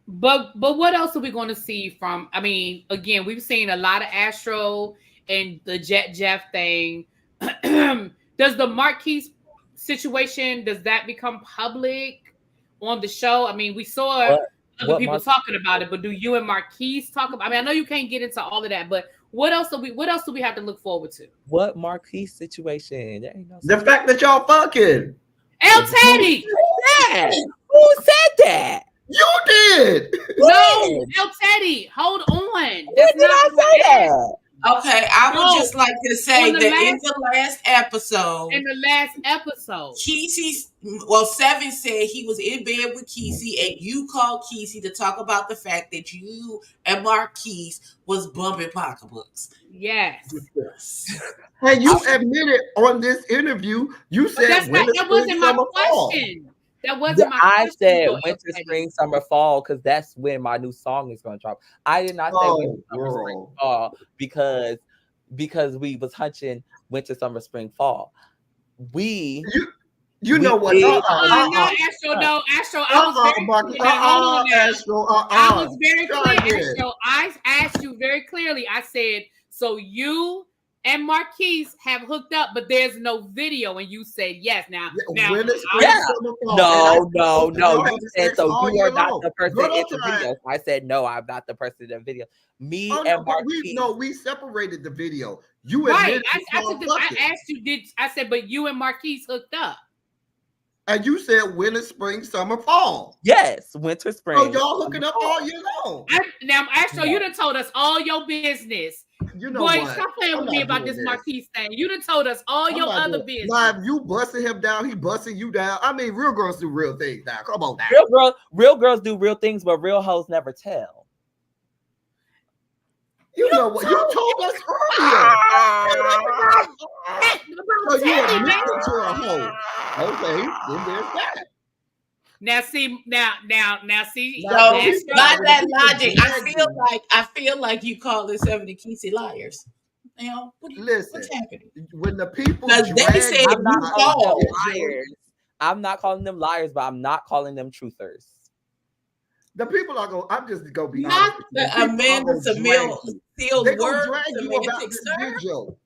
[SPEAKER 2] but what else are we going to see from? I mean, again, we've seen a lot of Astro and the Jet Jeff thing. Does the Marquise situation, does that become public on the show? I mean, we saw
[SPEAKER 1] What
[SPEAKER 2] other
[SPEAKER 1] what
[SPEAKER 2] people
[SPEAKER 1] Mark
[SPEAKER 2] talking about it, but do you and Marquise talk about? I mean, I know you can't get into all of that, but what else do we have to look forward to?
[SPEAKER 1] what Marquise situation? There ain't no
[SPEAKER 3] The
[SPEAKER 1] situation.
[SPEAKER 3] fact that y'all fucking.
[SPEAKER 2] El
[SPEAKER 1] Who
[SPEAKER 2] Teddy.
[SPEAKER 1] said that? Who said that?
[SPEAKER 3] You did.
[SPEAKER 2] No,
[SPEAKER 1] When?
[SPEAKER 2] El Teddy, hold on.
[SPEAKER 1] When
[SPEAKER 2] That's
[SPEAKER 1] did
[SPEAKER 2] not
[SPEAKER 1] I
[SPEAKER 2] what
[SPEAKER 1] say
[SPEAKER 2] I asked.
[SPEAKER 1] that?
[SPEAKER 4] Okay, I would
[SPEAKER 2] No,
[SPEAKER 4] just like to say
[SPEAKER 2] on the
[SPEAKER 4] that in
[SPEAKER 2] last
[SPEAKER 4] the last episode,
[SPEAKER 2] in the last episode.
[SPEAKER 4] Seven said he was in bed with Kesey, and you called Kesey to talk about the fact that you and Marquise was bumping pocketbooks.
[SPEAKER 2] Yes.
[SPEAKER 3] And you admitted on this interview, you
[SPEAKER 2] But
[SPEAKER 3] said
[SPEAKER 2] that's not
[SPEAKER 3] winter,
[SPEAKER 2] that
[SPEAKER 3] spring,
[SPEAKER 2] wasn't my
[SPEAKER 3] summer, fall.
[SPEAKER 2] question. That wasn't my
[SPEAKER 1] I
[SPEAKER 2] question
[SPEAKER 1] said
[SPEAKER 2] though,
[SPEAKER 1] winter,
[SPEAKER 2] Eddie.
[SPEAKER 1] spring, summer, fall because that's when my new song is going to drop. I did not say winter,
[SPEAKER 3] Oh,
[SPEAKER 1] summer, spring,
[SPEAKER 3] girl.
[SPEAKER 1] fall because we was hunching winter, summer, spring, fall. We
[SPEAKER 3] You
[SPEAKER 1] we
[SPEAKER 3] know what?
[SPEAKER 1] did
[SPEAKER 2] No, Astro, no, Astro. I was very
[SPEAKER 3] Marcus.
[SPEAKER 2] clear. Now, hold on now.
[SPEAKER 3] Astro.
[SPEAKER 2] I was very
[SPEAKER 3] Try
[SPEAKER 2] clear,
[SPEAKER 3] again.
[SPEAKER 2] Astro. I asked you very clearly. I said, so you and Marquise have hooked up, but there's no video, and you said yes. Now,
[SPEAKER 3] Winter, spring,
[SPEAKER 1] Yeah.
[SPEAKER 3] summer, fall.
[SPEAKER 1] No.
[SPEAKER 3] Y'all
[SPEAKER 1] You
[SPEAKER 3] had
[SPEAKER 1] said
[SPEAKER 3] sex
[SPEAKER 1] so.
[SPEAKER 3] all
[SPEAKER 1] You
[SPEAKER 3] year
[SPEAKER 1] are not
[SPEAKER 3] long.
[SPEAKER 1] the person
[SPEAKER 3] Girl,
[SPEAKER 1] in
[SPEAKER 3] don't
[SPEAKER 1] the
[SPEAKER 3] try it.
[SPEAKER 1] video. I said no. I'm not the person in the video. Me
[SPEAKER 3] Oh,
[SPEAKER 1] and
[SPEAKER 3] no, but
[SPEAKER 1] Marquise.
[SPEAKER 3] we separated the video. You
[SPEAKER 2] right.
[SPEAKER 3] admitted
[SPEAKER 2] I
[SPEAKER 3] fucking.
[SPEAKER 2] asked you. I said, but you and Marquise hooked up.
[SPEAKER 3] And you said winter, spring, summer, fall.
[SPEAKER 1] Yes, winter, spring.
[SPEAKER 3] So y'all hooking up all year long.
[SPEAKER 2] Now, Astro, you done told us all your business.
[SPEAKER 3] You know
[SPEAKER 2] Boy,
[SPEAKER 3] what?
[SPEAKER 2] stop playing
[SPEAKER 3] I'm
[SPEAKER 2] with me
[SPEAKER 3] not
[SPEAKER 2] about
[SPEAKER 3] doing
[SPEAKER 2] this
[SPEAKER 3] this.
[SPEAKER 2] Marquise thing. You done told us all
[SPEAKER 3] I'm
[SPEAKER 2] your
[SPEAKER 3] not
[SPEAKER 2] other
[SPEAKER 3] doing-
[SPEAKER 2] business.
[SPEAKER 3] Now, if you busting him down, he busting you down. I mean, real girls do real things now. Come on now.
[SPEAKER 1] Real girls do real things, but real hoes never tell.
[SPEAKER 3] You know what? You told us earlier. So you admitted to a hoe. Okay, then there's that.
[SPEAKER 2] Now see.
[SPEAKER 4] So
[SPEAKER 3] Now,
[SPEAKER 2] Astro,
[SPEAKER 4] by that
[SPEAKER 3] people
[SPEAKER 4] logic,
[SPEAKER 3] dragging.
[SPEAKER 4] I feel like you call this 70 Kesey liars. You know,
[SPEAKER 3] Listen,
[SPEAKER 4] what's happening?
[SPEAKER 3] when the people
[SPEAKER 4] Because they
[SPEAKER 3] drag
[SPEAKER 4] said
[SPEAKER 3] you
[SPEAKER 1] I'm not
[SPEAKER 4] you
[SPEAKER 3] out
[SPEAKER 1] calling
[SPEAKER 4] called.
[SPEAKER 1] them
[SPEAKER 3] of your-
[SPEAKER 1] liars. I'm not calling them liars, but I'm not calling them truthers.
[SPEAKER 3] the people are going. I'm just gonna be
[SPEAKER 4] Not
[SPEAKER 3] honest.
[SPEAKER 4] the
[SPEAKER 3] People are
[SPEAKER 4] Amanda
[SPEAKER 3] gonna drag
[SPEAKER 4] Seals
[SPEAKER 3] you. They gonna
[SPEAKER 4] word
[SPEAKER 3] drag you about
[SPEAKER 4] semantics,
[SPEAKER 3] this
[SPEAKER 4] sir.
[SPEAKER 3] video.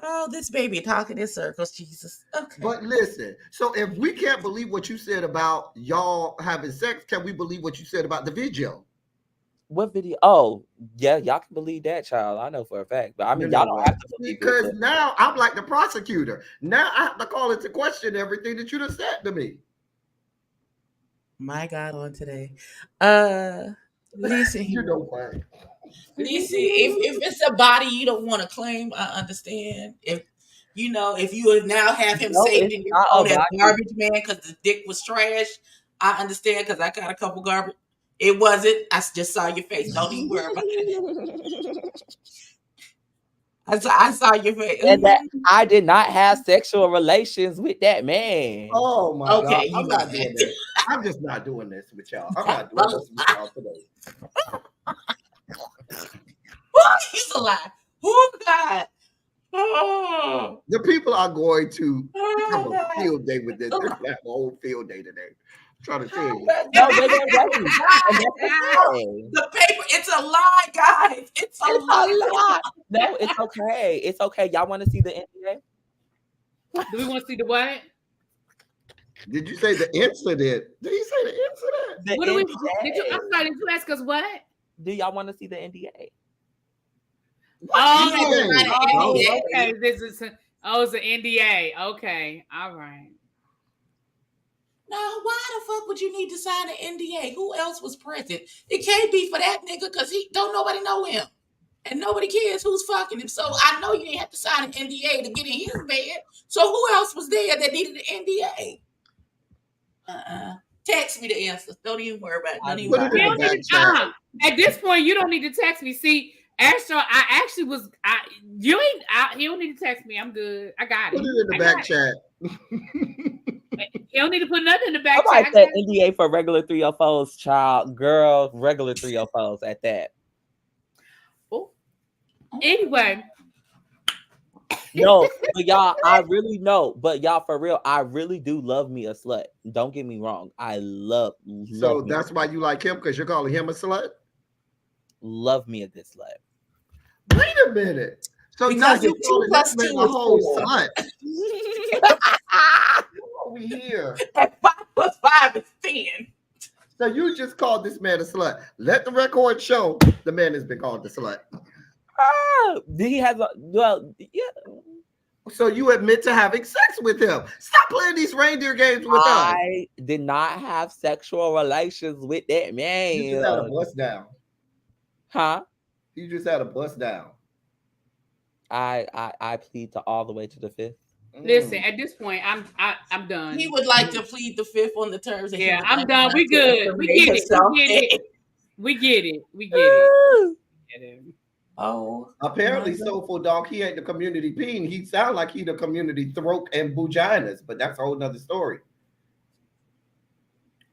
[SPEAKER 4] Oh, this baby talking in circles, Jesus. Okay.
[SPEAKER 3] But listen, so if we can't believe what you said about y'all having sex, can we believe what you said about the video?
[SPEAKER 1] What video? Oh, yeah, y'all can believe that, child. I know for a fact. But I mean,
[SPEAKER 3] You know
[SPEAKER 1] y'all don't
[SPEAKER 3] what?
[SPEAKER 1] have to believe
[SPEAKER 3] Because
[SPEAKER 1] it.
[SPEAKER 3] now I'm like the prosecutor. Now I have to call into question everything that you just said to me.
[SPEAKER 4] My God, on today. Listen
[SPEAKER 3] You
[SPEAKER 4] here.
[SPEAKER 3] know what?
[SPEAKER 4] Listen, if it's a body you don't want to claim, I understand. If you now have him
[SPEAKER 1] No,
[SPEAKER 4] saved
[SPEAKER 1] it's
[SPEAKER 4] in your
[SPEAKER 1] not a
[SPEAKER 4] phone as
[SPEAKER 1] body.
[SPEAKER 4] garbage man because the dick was trash, I understand because I got a couple garbage. It wasn't. I just saw your face. Don't even worry about it. I saw your face.
[SPEAKER 1] And that I did not have sexual relations with that man.
[SPEAKER 3] Oh my God.
[SPEAKER 4] Okay, you
[SPEAKER 3] I'm
[SPEAKER 4] know
[SPEAKER 3] not doing
[SPEAKER 4] that.
[SPEAKER 3] this. I'm just not doing this with y'all. I'm not doing this with y'all today.
[SPEAKER 4] He's alive. Oh God. Oh.
[SPEAKER 3] The people are going to have a field day with this. They're gonna have a whole field day today. I'm trying to tell you.
[SPEAKER 1] No, they get ready. And that's okay.
[SPEAKER 4] The paper, it's a lie, guys. It's a
[SPEAKER 1] It's
[SPEAKER 4] lie.
[SPEAKER 1] a lot. No, it's okay. It's okay. Y'all want to see the NDA?
[SPEAKER 2] do we want to see the what?
[SPEAKER 3] Did you say the incident? Did he say the incident?
[SPEAKER 1] The
[SPEAKER 2] What do we?
[SPEAKER 1] NDA.
[SPEAKER 2] I'm sorry. Did you ask us what?
[SPEAKER 1] Do y'all want to see the NDA?
[SPEAKER 2] Oh,
[SPEAKER 3] NDA?
[SPEAKER 2] oh,
[SPEAKER 4] NDA.
[SPEAKER 2] okay. This is it's an NDA. Okay, all right.
[SPEAKER 4] Now, why the fuck would you need to sign an NDA? Who else was present? It can't be for that nigga because he don't nobody know him. And nobody cares who's fucking him. So I know you didn't have to sign an NDA to get in his bed. So who else was there that needed an NDA? Text me the answers. Don't even worry about it. Don't even
[SPEAKER 3] Put
[SPEAKER 4] worry
[SPEAKER 3] it in
[SPEAKER 4] about
[SPEAKER 3] the
[SPEAKER 4] it.
[SPEAKER 3] back chat.
[SPEAKER 2] At this point, you don't need to text me. See, Astro, I actually was. You ain't. He don't need to text me. I'm good. I got it.
[SPEAKER 3] Put it in the back chat.
[SPEAKER 2] He don't need to put nothing in the back
[SPEAKER 1] Somebody
[SPEAKER 2] chat.
[SPEAKER 1] said NDA for regular 304s, child. Girl, regular 304s at that.
[SPEAKER 2] Anyway.
[SPEAKER 1] No, but y'all, I really know. But y'all, for real, I really do love me a slut. Don't get me wrong. I love
[SPEAKER 3] So
[SPEAKER 1] me.
[SPEAKER 3] that's why you like him, because you're calling him a slut?
[SPEAKER 1] Love me a good slut.
[SPEAKER 3] Wait a minute. So
[SPEAKER 4] Because
[SPEAKER 3] now you're
[SPEAKER 4] it's
[SPEAKER 3] calling
[SPEAKER 4] 2 plus
[SPEAKER 3] this man
[SPEAKER 4] 2
[SPEAKER 3] a
[SPEAKER 4] is
[SPEAKER 3] whole
[SPEAKER 4] 4.
[SPEAKER 3] slut. What are we here?
[SPEAKER 4] And 5 plus 5 is 10.
[SPEAKER 3] So you just called this man a slut. Let the record show the man has been called a slut.
[SPEAKER 1] He has a yeah.
[SPEAKER 3] So you admit to having sex with him. Stop playing these reindeer games with us.
[SPEAKER 1] I did not have sexual relations with that man.
[SPEAKER 3] You just had a bust down.
[SPEAKER 1] Huh?
[SPEAKER 3] He just had a bust down.
[SPEAKER 1] I plead to all the way to the fifth.
[SPEAKER 2] Listen,
[SPEAKER 3] Mm.
[SPEAKER 2] at this point, I'm
[SPEAKER 4] He
[SPEAKER 2] done.
[SPEAKER 4] would like to plead the fifth on the terms that he
[SPEAKER 2] Yeah,
[SPEAKER 4] would
[SPEAKER 2] I'm
[SPEAKER 4] like
[SPEAKER 2] done.
[SPEAKER 4] not
[SPEAKER 2] We
[SPEAKER 4] to
[SPEAKER 2] good. We
[SPEAKER 4] incriminate
[SPEAKER 2] get it.
[SPEAKER 4] himself.
[SPEAKER 2] We get it. We get it. We get it. Get it.
[SPEAKER 4] Oh my
[SPEAKER 3] Apparently,
[SPEAKER 4] God.
[SPEAKER 3] Soulful Dog, he ain't the community peen. He sound like he the community throat and vaginas, but that's a whole nother story.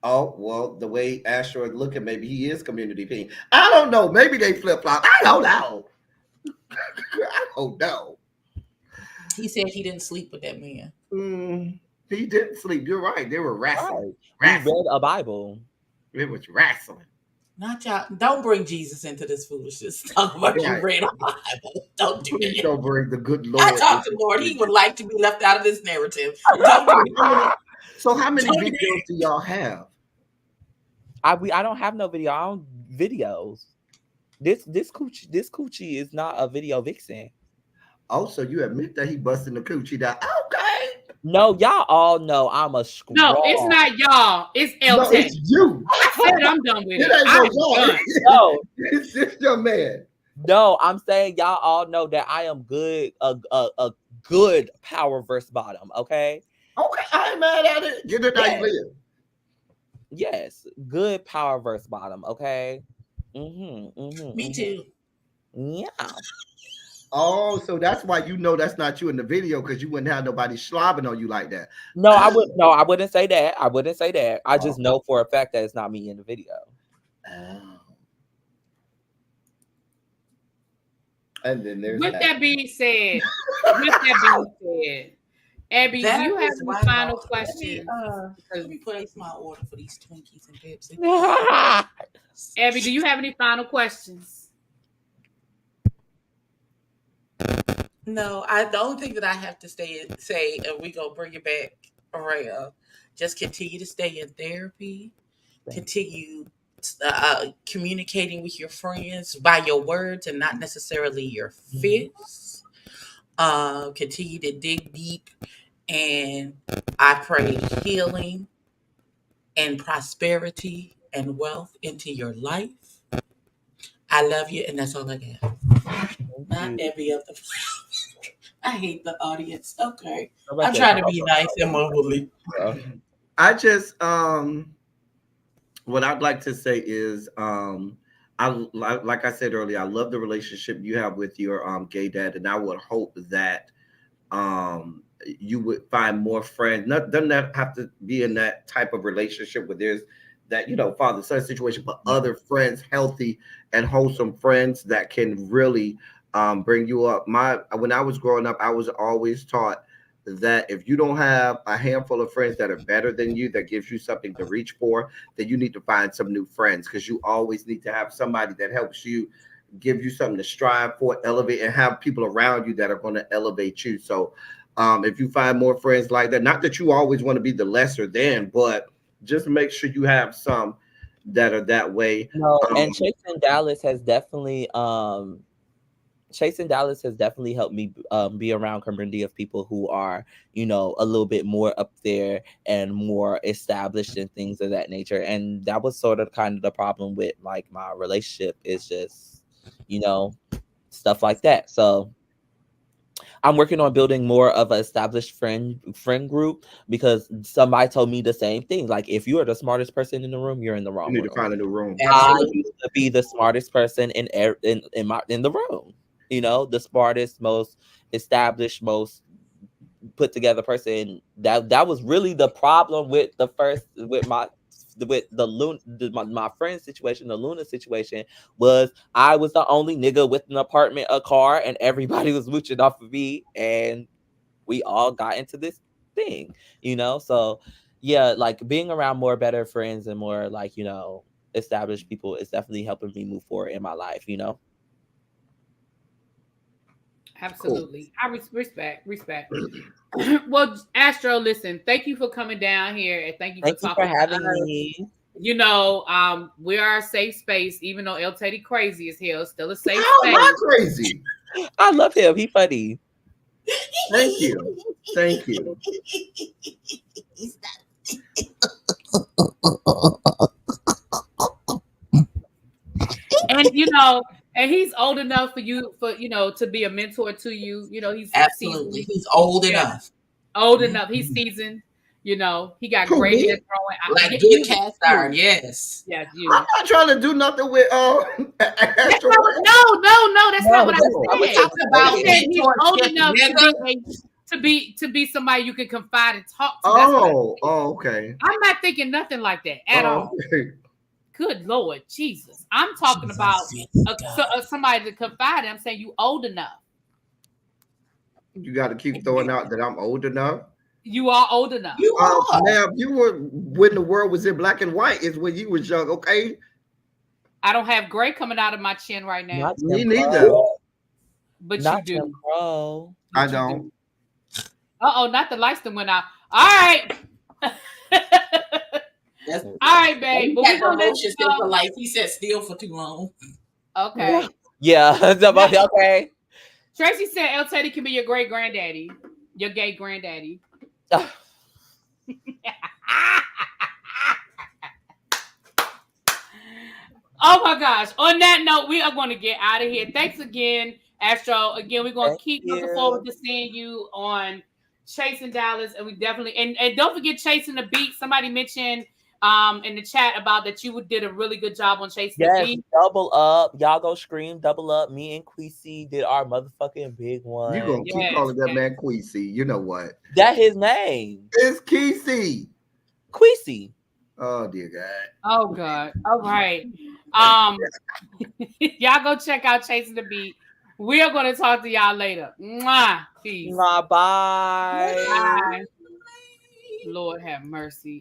[SPEAKER 3] Oh, well, the way Astro is looking, maybe he is community peen. I don't know. Maybe they flip flop. I don't know. I don't know.
[SPEAKER 4] He said he didn't sleep with that man.
[SPEAKER 3] Mm, he didn't sleep. You're right. They were wrestling.
[SPEAKER 1] Right. We
[SPEAKER 3] Wrestling.
[SPEAKER 1] read a Bible.
[SPEAKER 3] It was wrestling.
[SPEAKER 4] Not y'all. Don't bring Jesus into this foolishness. Talk about you
[SPEAKER 3] Right.
[SPEAKER 4] read a Bible. Don't do
[SPEAKER 3] Please
[SPEAKER 4] that.
[SPEAKER 3] don't bring the good
[SPEAKER 4] I
[SPEAKER 3] Lord
[SPEAKER 4] talked
[SPEAKER 3] into
[SPEAKER 4] to
[SPEAKER 3] the
[SPEAKER 4] Lord. He would
[SPEAKER 3] picture.
[SPEAKER 4] like to be left out of this narrative. Don't do
[SPEAKER 3] How
[SPEAKER 4] it.
[SPEAKER 3] many, so how many
[SPEAKER 4] Don't do
[SPEAKER 3] videos do y'all have?
[SPEAKER 1] I don't have no video. I don't videos. This coochie is not a video vixen.
[SPEAKER 3] Also, you admit that he busting the coochie down. Okay.
[SPEAKER 1] No, y'all all know I'm a
[SPEAKER 2] No, it's
[SPEAKER 1] scrawl.
[SPEAKER 2] not y'all. It's
[SPEAKER 3] No,
[SPEAKER 2] LT.
[SPEAKER 3] it's you.
[SPEAKER 2] I said I'm done with
[SPEAKER 3] It
[SPEAKER 2] it.
[SPEAKER 3] ain't
[SPEAKER 2] I'm
[SPEAKER 3] no y'all.
[SPEAKER 2] done.
[SPEAKER 1] No,
[SPEAKER 3] It's just your man.
[SPEAKER 1] no, I'm saying y'all all know that I am good, a good power verse bottom. Okay,
[SPEAKER 3] Okay, I ain't mad at it. Get it how you
[SPEAKER 1] yes,
[SPEAKER 3] live.
[SPEAKER 1] yes, good power verse bottom. Okay,
[SPEAKER 4] Me too.
[SPEAKER 1] yeah.
[SPEAKER 3] Oh, so that's why you know that's not you in the video because you wouldn't have nobody slobbing on you like that.
[SPEAKER 1] No, I wouldn't say that. I wouldn't say that. I
[SPEAKER 3] Oh,
[SPEAKER 1] just know for a fact that it's not me in the video.
[SPEAKER 3] oh. And then there's
[SPEAKER 2] With
[SPEAKER 3] that.
[SPEAKER 2] that being said, with that being said, Abby, do
[SPEAKER 4] That
[SPEAKER 2] you have
[SPEAKER 4] is
[SPEAKER 2] any
[SPEAKER 4] wild.
[SPEAKER 2] final
[SPEAKER 4] Let
[SPEAKER 2] questions?
[SPEAKER 4] me place my order for these Twinkies and Pepsi.
[SPEAKER 2] Abby, do you have any final questions?
[SPEAKER 4] No, the only thing that I have to say, and we gonna bring it back around. Just continue to stay in therapy. Continue communicating with your friends by your words and not necessarily your fists. Continue to dig deep, and I pray healing and prosperity and wealth into your life. I love you, and that's all I got.
[SPEAKER 1] Thank
[SPEAKER 4] Not
[SPEAKER 1] you.
[SPEAKER 4] every other. I hate the audience. Okay,
[SPEAKER 1] Nobody
[SPEAKER 4] I'm
[SPEAKER 1] said
[SPEAKER 4] trying to
[SPEAKER 1] talk
[SPEAKER 4] be nice and motherly.
[SPEAKER 1] about
[SPEAKER 3] I just what I'd like to say is like I said earlier, I love the relationship you have with your gay dad, and I would hope that you would find more friends. Not doesn't that have to be in that type of relationship where there's that father son situation, but other friends, healthy and wholesome friends that can really bring you up. When I was growing up, I was always taught that if you don't have a handful of friends that are better than you, that gives you something to reach for, then you need to find some new friends because you always need to have somebody that helps you, give you something to strive for, elevate, and have people around you that are going to elevate you. So if you find more friends like that, not that you always want to be the lesser than, but just make sure you have some that are that way.
[SPEAKER 1] no,
[SPEAKER 3] Um,
[SPEAKER 1] and Chase in Dallas has definitely helped me be around community of people who are, a little bit more up there and more established and things of that nature. And that was sort of kind of the problem with like my relationship is just, stuff like that. So I'm working on building more of an established friend group because somebody told me the same thing. Like, if you are the smartest person in the room, you're in the
[SPEAKER 3] you
[SPEAKER 1] wrong
[SPEAKER 3] need to
[SPEAKER 1] room.
[SPEAKER 3] find a new room.
[SPEAKER 1] I
[SPEAKER 4] Absolutely.
[SPEAKER 1] used to be the smartest person in the room. The smartest, most established, most put together person. That was really the problem with the first with the my friend's situation, the Luna situation, was I was the only nigga with an apartment, a car, and everybody was mooching off of me, and we all got into this thing. So yeah, like being around more better friends and more like, established people is definitely helping me move forward in my life.
[SPEAKER 3] Cool.
[SPEAKER 2] Absolutely. I respect. Well, Astro, listen, thank you for coming down here and thank you for
[SPEAKER 1] Thank you for
[SPEAKER 2] talking to
[SPEAKER 1] having
[SPEAKER 2] us.
[SPEAKER 1] me.
[SPEAKER 2] We are a safe space, even though El Teddy crazy as hell, still a safe
[SPEAKER 3] How am I
[SPEAKER 2] space.
[SPEAKER 3] crazy?
[SPEAKER 1] I love him. He funny.
[SPEAKER 3] Thank you. Thank you.
[SPEAKER 2] And And he's old enough for you, to be a mentor to you. He's
[SPEAKER 4] Absolutely.
[SPEAKER 2] seasoned.
[SPEAKER 4] He's old
[SPEAKER 2] Yeah,
[SPEAKER 4] enough.
[SPEAKER 2] old enough. He's
[SPEAKER 4] Mhm.
[SPEAKER 2] seasoned. He got
[SPEAKER 3] Who,
[SPEAKER 2] gray hair
[SPEAKER 3] me?
[SPEAKER 2] growing.
[SPEAKER 4] Like
[SPEAKER 2] Yeah,
[SPEAKER 4] good cast iron,
[SPEAKER 2] you,
[SPEAKER 4] yes.
[SPEAKER 2] yes,
[SPEAKER 3] I'm
[SPEAKER 2] you.
[SPEAKER 3] not trying to do nothing with
[SPEAKER 2] That's
[SPEAKER 3] Astro.
[SPEAKER 2] not what, no. That's not
[SPEAKER 1] No,
[SPEAKER 2] what I
[SPEAKER 1] that's
[SPEAKER 3] Oh,
[SPEAKER 1] not
[SPEAKER 4] We're
[SPEAKER 1] what
[SPEAKER 2] said.
[SPEAKER 1] you're
[SPEAKER 4] talking
[SPEAKER 2] I
[SPEAKER 4] about
[SPEAKER 2] said
[SPEAKER 1] saying.
[SPEAKER 2] he's old
[SPEAKER 4] mentorship,
[SPEAKER 2] enough to
[SPEAKER 4] nigga.
[SPEAKER 2] be to be somebody you can confide and talk to. That's what I
[SPEAKER 3] oh,
[SPEAKER 2] said.
[SPEAKER 3] okay.
[SPEAKER 2] I'm not thinking nothing like that at
[SPEAKER 3] Oh,
[SPEAKER 2] all.
[SPEAKER 3] okay.
[SPEAKER 2] Good Lord, Jesus. I'm talking about
[SPEAKER 4] Jesus, God.
[SPEAKER 2] somebody to confide in. I'm saying you old enough.
[SPEAKER 3] You got to keep throwing out that I'm old enough.
[SPEAKER 2] You are old enough.
[SPEAKER 4] You are.
[SPEAKER 3] Now, if you were when the world was in black and white, is when you was young. Okay,
[SPEAKER 2] I don't have gray coming out of my chin right now,
[SPEAKER 1] Not
[SPEAKER 3] me
[SPEAKER 1] Tim
[SPEAKER 3] neither.
[SPEAKER 1] Crow.
[SPEAKER 2] but you
[SPEAKER 1] Not Tim
[SPEAKER 2] do.
[SPEAKER 1] Crow.
[SPEAKER 3] I
[SPEAKER 2] But you
[SPEAKER 3] don't.
[SPEAKER 2] do. Not the lights that went out. All right.
[SPEAKER 4] That's,
[SPEAKER 2] All right, babe.
[SPEAKER 4] he
[SPEAKER 2] But
[SPEAKER 4] got
[SPEAKER 2] we're
[SPEAKER 4] the
[SPEAKER 2] gonna let
[SPEAKER 4] motion
[SPEAKER 2] you
[SPEAKER 4] sensor
[SPEAKER 2] go.
[SPEAKER 4] lights. He sat still for too long.
[SPEAKER 2] Okay.
[SPEAKER 1] Yeah. Okay.
[SPEAKER 2] Tracy said El Teddy can be your great granddaddy. Your gay granddaddy. Oh my gosh. On that note, we are going to get out of here. Thanks again, Astro. Again, we're going to
[SPEAKER 1] Thank
[SPEAKER 2] keep looking forward
[SPEAKER 1] you.
[SPEAKER 2] to seeing you on Chasing Dallas. And we definitely, and don't forget Chasing the Beat. Somebody mentioned in the chat about that you did a really good job on Chasing the
[SPEAKER 1] Yes,
[SPEAKER 2] Beat.
[SPEAKER 1] double up. Y'all go scream, double up. Me and Queasy did our motherfucking big
[SPEAKER 3] You
[SPEAKER 1] one.
[SPEAKER 3] gonna keep
[SPEAKER 2] Yes,
[SPEAKER 3] calling that
[SPEAKER 2] yes.
[SPEAKER 3] man Queasy? You know what?
[SPEAKER 1] That his name.
[SPEAKER 3] It's Kesey.
[SPEAKER 1] Queasy.
[SPEAKER 3] Oh dear God.
[SPEAKER 2] Oh God. All right. Y'all go check out Chasing the Beat. We are going to talk to y'all later. Mwah. Peace.
[SPEAKER 1] Bye.
[SPEAKER 2] Bye. Lord have mercy.